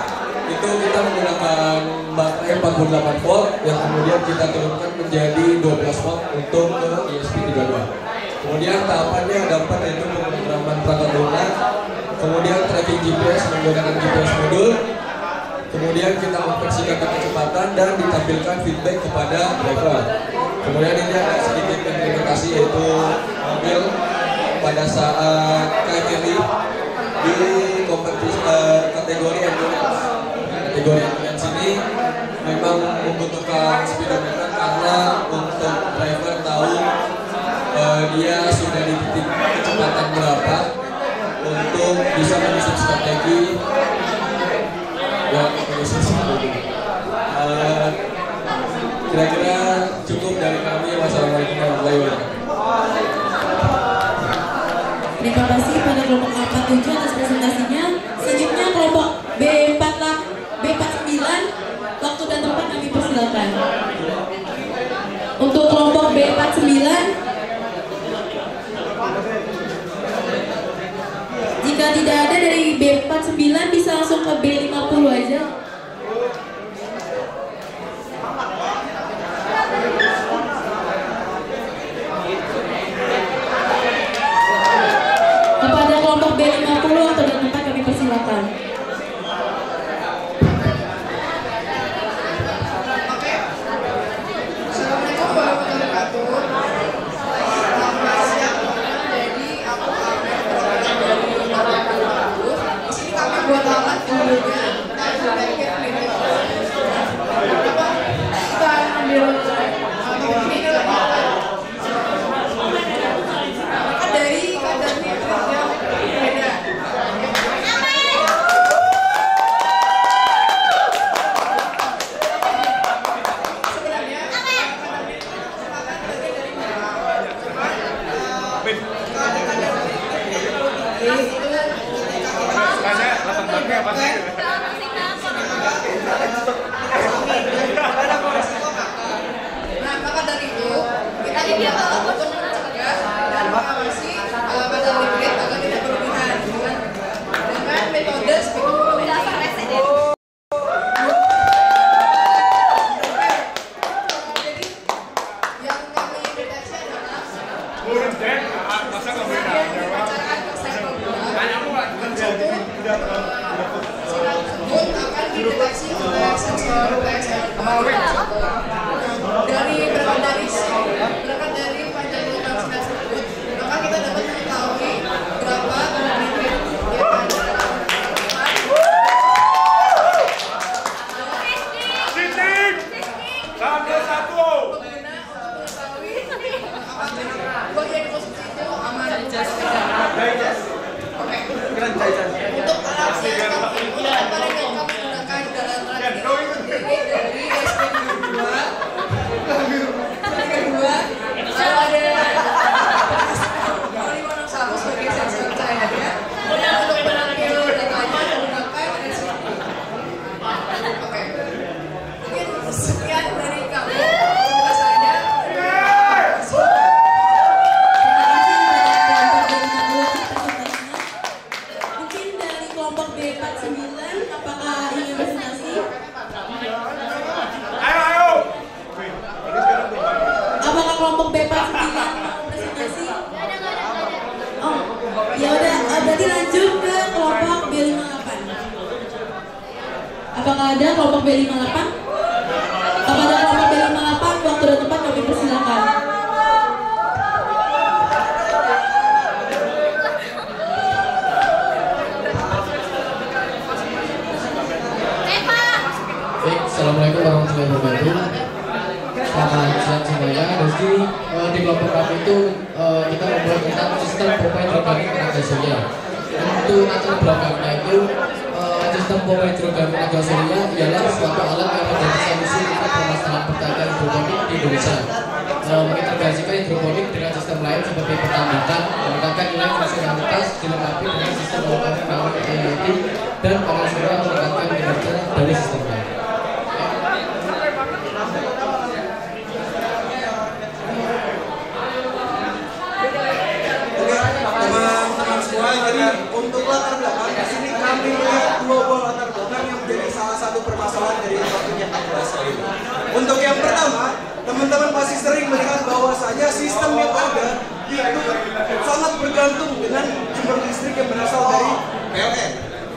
itu kita menggunakan baterai 48 volt yang kemudian kita turunkan menjadi 12 volt untuk ke ESP32. Kemudian tahapannya ada 4, yaitu pemrograman perangkat lunak, kemudian tracking GPS menggunakan GPS modul, kemudian kita konversikan ke kecepatan dan ditampilkan feedback kepada driver. Kemudian ini ada sedikit implementasi, yaitu mobil pada saat KTV di kompetisi kategori endurance. Kategori endurance ini memang membutuhkan speedometer karena untuk driver tahu dia sudah di titik kecepatan berapa untuk bisa menyusun strategi kira-kira cukup dari kami. Wassalamualaikum warahmatullahi wabarakatuh. Terima kasih pada kelompok A47 atas presentasinya. Selanjutnya kelompok B49, waktu dan tempat kami persilakan. Untuk kelompok B49, jika tidak ada dari B49 bisa langsung ke B50 aja. Kepada kelompok B50 atau dan tempat kami persilakan. Assalamualaikum warahmatullahi wabarakatuh. Selamat siang dideteksi oleh sensor PSM berangkat dari panjang lutan sinar tersebut, maka kita dapat mengetahui berapa menit yang ada. Bagian konsumsi itu aman untuk alatnya barang yang kami gunakan dalam alat ini terdiri dari SPM2 kalau ada polymonosalus sebagai sensor cahaya dan untuk mengambil datanya menggunakan SPM. Oke, mungkin sekian dari kami. Kelompok B49 mau presentasi? Oh, ya udah, berarti lanjut ke kelompok B58. Apakah ada kelompok B58? Apakah ada kelompok B58? Waktu dan tempat kami persilakan. Baik, assalamualaikum warahmatullahi wabarakatuh. Selamat siang semuanya. Jadi di kelompok kami itu kita membuat tentang sistem pompa hidrogamik tenaga surya. Untuk latar belakangnya itu sistem pompa hidrogamik tenaga surya ialah suatu alat yang menjadi solusi untuk permasalahan pertanian hidroponik di Indonesia. Mengintegrasikan hidroponik dengan sistem lain seperti pertambangan, meningkatkan nilai fungsionalitas dilengkapi dengan sistem pengenalan IoT dan panel surya meningkatkan kinerja dari sistemnya. Jadi untuk latar belakang di sini kami lihat global latar belakang yang menjadi salah satu permasalahan dari waktunya ini. Untuk yang pertama, teman-teman pasti sering melihat bahwasanya sistem yang ada itu sangat bergantung dengan sumber listrik yang berasal dari PLN.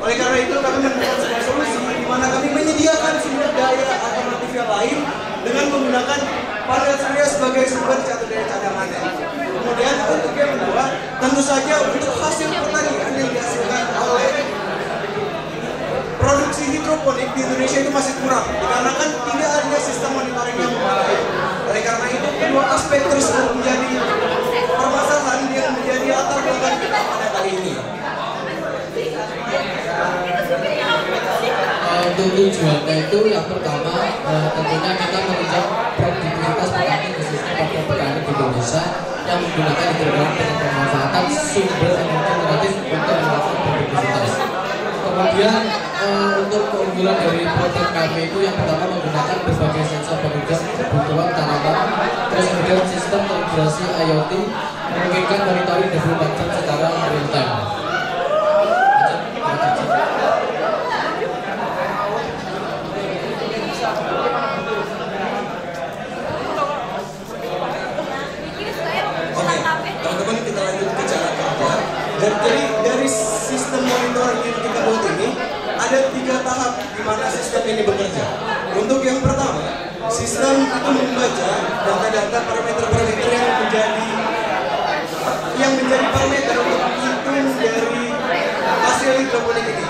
Oleh karena itu kami menemukan sebuah solusi di mana kami menyediakan sumber daya alternatif yang lain dengan menggunakan panel surya sebagai sumber daya cadangannya. Kemudian untuk yang kedua, tentu saja untuk hasil pertanian yang dihasilkan oleh produksi hidroponik di Indonesia itu masih kurang dikarenakan tidak adanya sistem monitoring yang memadai. Oleh karena itu, kedua aspek tersebut menjadi permasalahan yang menjadi latar belakang kita pada kali ini. Untuk tujuannya itu yang pertama tentunya kita menunjang produktivitas petani khususnya pada petani di Indonesia yang menggunakan hidroponik dengan pemanfaatan sumber energi alternatif untuk melakukan produktivitas. Kemudian untuk keunggulan dari produk kami itu yang pertama menggunakan berbagai sensor penunjang kebutuhan tanaman, terus kemudian sistem integrasi IoT memungkinkan monitoring 24 jam secara real time. Teman-teman, kita lanjut ke cara kerja. Jadi dari sistem monitoring yang kita buat ini ada 3 tahap di mana sistem ini bekerja. Untuk yang pertama, sistem itu membaca data-data parameter-parameter yang menjadi parameter untuk hitung dari hasil hidroponik ini.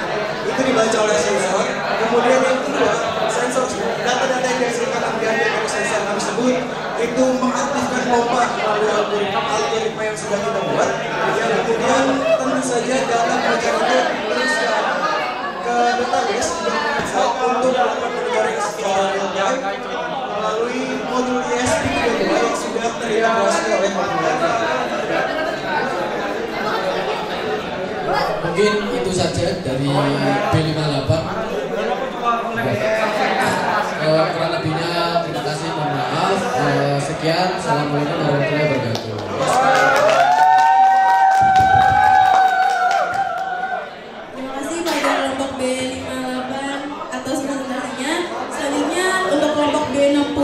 Itu dibaca oleh sensor. Kemudian yang kedua, sensor data-data yang dihasilkan dari sensor tersebut itu mengaktifkan pompa melalui algoritma yang sudah kita buat. Yang kemudian tentu saja data pelajaran itu dituliskan ke database untuk melakukan monitoring secara real time melalui modul ESP32 yang sudah terintegrasi oleh pemerintah. Mungkin itu saja dari B58. Kurang lebihnya terima kasih, mohon maaf. Sekian, assalamualaikum warahmatullahi wabarakatuh. Terima kasih pada kelompok B58 atas presentasinya. Selanjutnya untuk kelompok B60.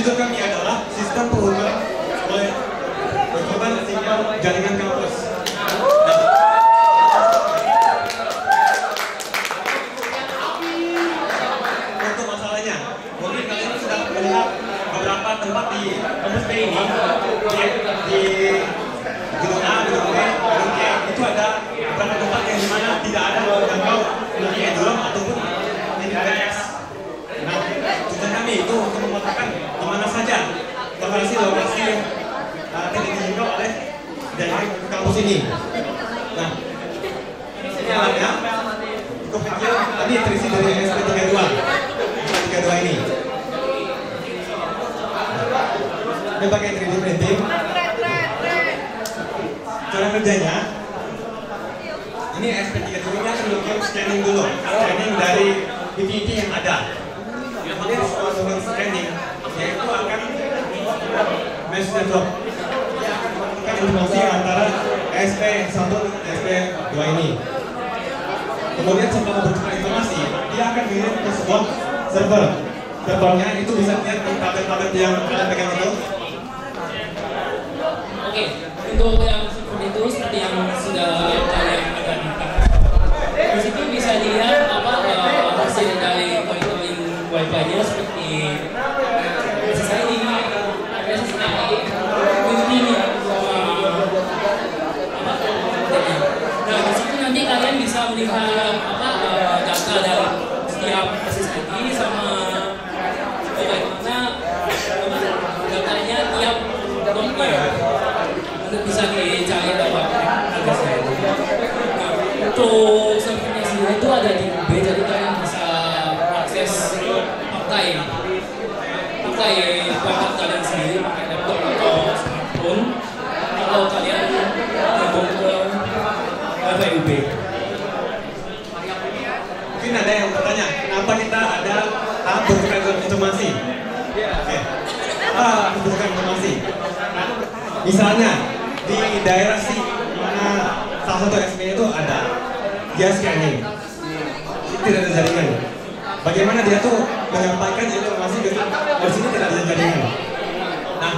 judul kami adalah sistem penghubungan oleh berkorban sinyal jaringan kampus. Untuk masalahnya, mungkin kalian sudah melihat beberapa tempat di kampus P ini, di gedung A, gedung B, gedung E, itu ada beberapa tempat yang dimana tidak ada jangkau multi edulum ataupun MPLS. Nah, tujuan kami itu untuk memetakan di mana saja lokasi yang dijangkau oleh dari kampus ini. Nah, ini alatnya cukup kecil, tadi terisi dari SP32 ini. Ini pakai 3D printing. Cara kerjanya, ini SP32 nya akan melakukan scanning dulu, scanning dari PPT yang ada. Kemudian setelah scanning, yaitu akan mesh network. Dia akan melakukan informasi antara SP1 dan SP2 ini. Kemudian setelah bertukar informasi, dia akan mengirim ke sebuah server. Servernya itu bisa dilihat di tablet-tablet yang kalian pegang itu. Oke, untuk yang seperti itu seperti yang sudah kalian perhatikan. Di situ bisa dilihat hasil dari monitoring wifi-nya seperti SSID, SSID, ini nah di situ nanti kalian bisa melihat data dari setiap SSID sama bagaimana datanya tiap node-nya untuk bisa dicari dapat aksesnya. Nah, untuk servernya sendiri itu ada di B, jadi kalian bisa akses pakai perangkat kalian sendiri, pakai laptop atau smartphone, atau kalian gabung ke wifi UB. Mungkin ada yang bertanya, kenapa kita ada bertukar informasi? Oke, apa bertukar informasi? Misalnya di daerah C, mana salah satu SP itu ada, dia scanning, tidak ada jaringan. Bagaimana dia tuh menyampaikan informasi ke di sini tidak ada jaringan. Nah,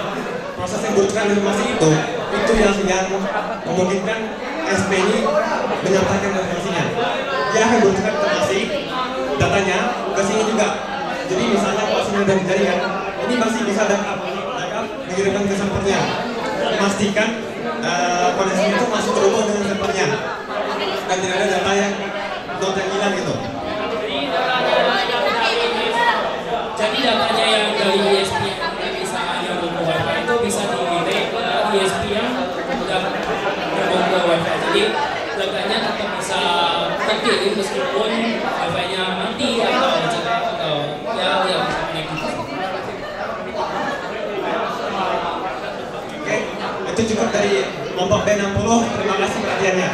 proses yang bertukar informasi itu yang memungkinkan SP ini menyampaikan informasinya. Dia akan bertukar informasi datanya ke sini juga. Jadi misalnya kalau sini ada jaringan, ini masih bisa backup mengirimkan ke servernya, memastikan koneksi itu masih terhubung dengan servernya dan tidak ada data yang hilang gitu. Jadi datanya yang dari ISP yang tidak bisa nyambung ke wifi itu bisa dikirim ke ISP yang sudah nyambung ke wifi. Jadi datanya tetap bisa terkirim meskipun wifi-nya mati atau cepat atau ya bisa connect. Oke, itu cukup dari kelompok B60. Terima kasih perhatiannya.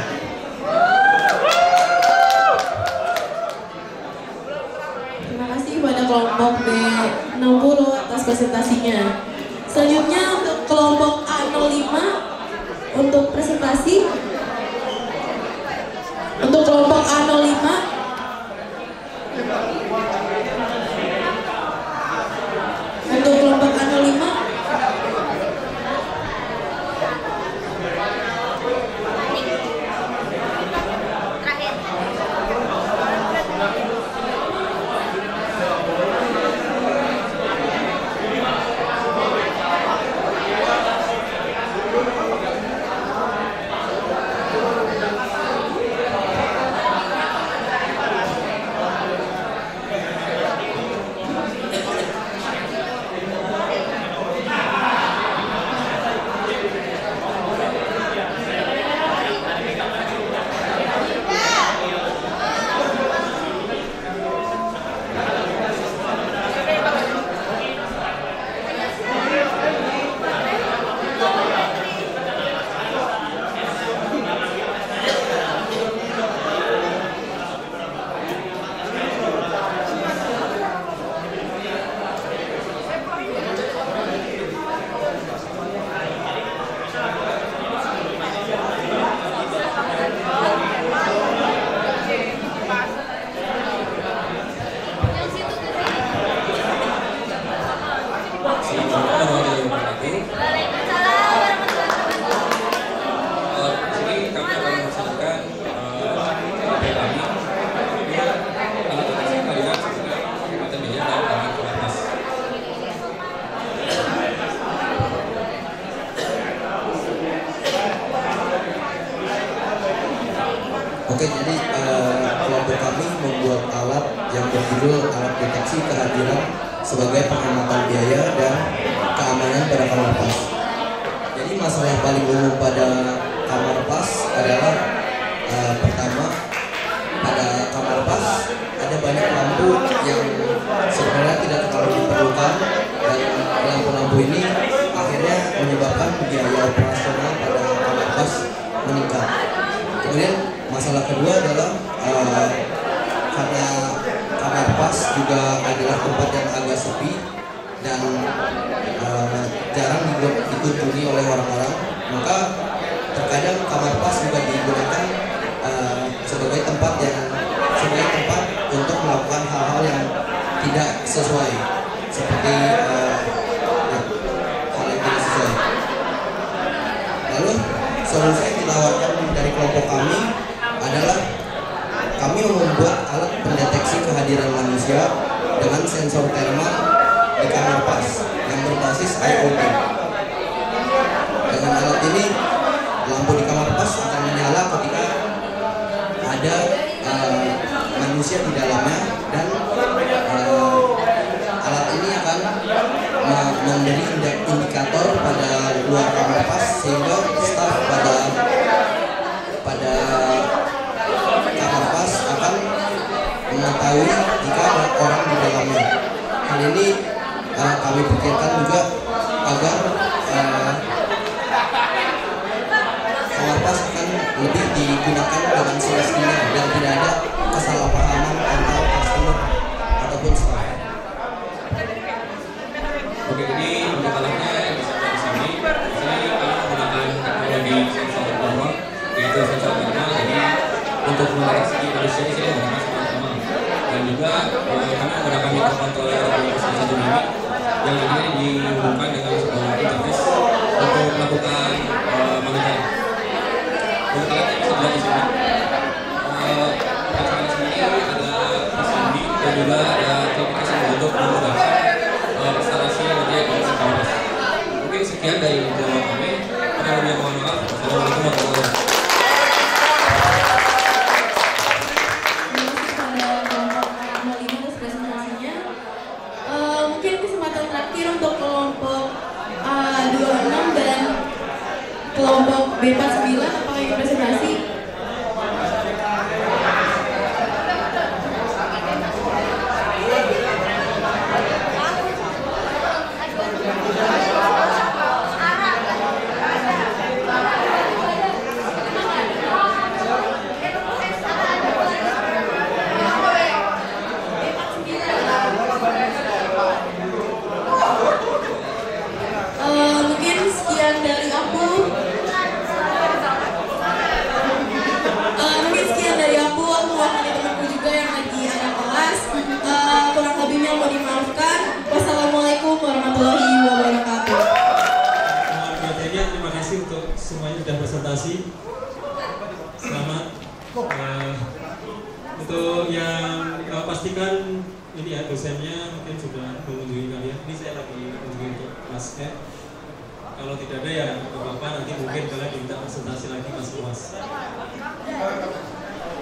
Terima kasih kepada kelompok B60 atas presentasinya. Selanjutnya untuk kelompok A05 untuk presentasi. Untuk kelompok A05 untuk kelompok A05 Oke, Oke, jadi kelompok kami membuat alat yang berjudul alat deteksi kehadiran sebagai penghematan biaya dan keamanan pada kamar pas. Jadi masalah paling umum pada kamar pas adalah pertama, pada kamar pas ada banyak lampu yang sebenarnya tidak terlalu diperlukan, dan lampu-lampu ini akhirnya menyebabkan biaya operasional pada kamar pas meningkat. Kemudian masalah kedua adalah karena kamar pas juga adalah tempat yang agak sepi dan jarang dikunjungi oleh orang-orang, maka terkadang kamar pas juga digunakan sebagai tempat untuk melakukan hal-hal yang tidak sesuai, seperti hal yang tidak sesuai. Lalu solusi yang ditawarkan dari kelompok kami adalah kami membuat alat pendeteksi kehadiran manusia dengan sensor termal di kamar pas yang berbasis IoT. Dengan alat ini, lampu di kamar pas akan menyala ketika ada manusia di dalamnya, dan alat ini akan memberi indikator pada luar kamar pas sehingga staf pada kamar pas akan mengetahui jika ada orang di dalamnya. Hal ini kami pikirkan juga agar kamar pas akan lebih digunakan dengan semestinya dan tidak ada kesalahpahaman antara customer ataupun staff. Oke, jadi untuk alatnya yang bisa di sini kami menggunakan teknologi sensor thermal, yaitu sensor thermal. Jadi untuk mendeteksi manusia di sini menggunakan sensor thermal, dan juga kami menggunakan microcontroller USP1 ini yang ini dihubungkan dengan sebuah interface untuk melakukan monitoring. Untuk alatnya bisa dilihat di sini. Rancangan sini ada PCB dan juga ada aplikasi untuk memudahkan instalasi yang nanti akan disampaikan. Mungkin sekian dari jawaban kami. Kurang lebih mohon maaf. Assalamualaikum warahmatullahi wabarakatuh. Mungkin kesempatan terakhir untuk kelompok A26 dan kelompok B49, apakah ingin presentasi? Mungkin sekian dari aku. Aku mewakili temanku juga yang lagi ada kelas. Kurang lebihnya mau dimaafkan. Wassalamualaikum warahmatullahi wabarakatuh. Terima kasih untuk semuanya sudah presentasi. Selamat. Untuk yang pastikan ini ya dosennya mungkin sudah mengunjungi kalian. Ini saya lagi mengunjungi untuk kelas F. Kalau tidak ada ya apa-apa, nanti mungkin kalian diminta presentasi lagi Mas Puas.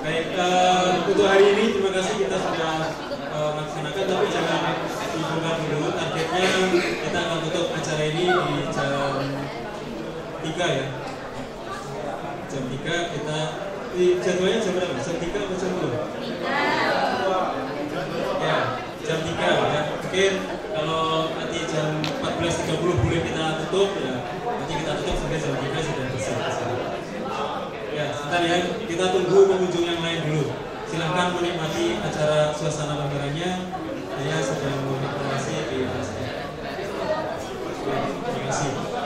Baik, untuk hari ini terima kasih kita sudah melaksanakan, tapi jangan dibongkar dulu. Targetnya kita akan tutup acara ini di jam 3 ya. Jam 3 kita jadwalnya jam berapa? Jam 3 atau jam 2? Ya, jam 3 ya. Mungkin kalau nanti jam 14.30 boleh kita tutup ya. Nanti kita tutup sampai jam 3 sudah bersih. Ya, sebentar ya. Kita tunggu pengunjung yang lain dulu. Silahkan menikmati acara suasana pamerannya. Saya sedang menginformasi di atas. Terima kasih.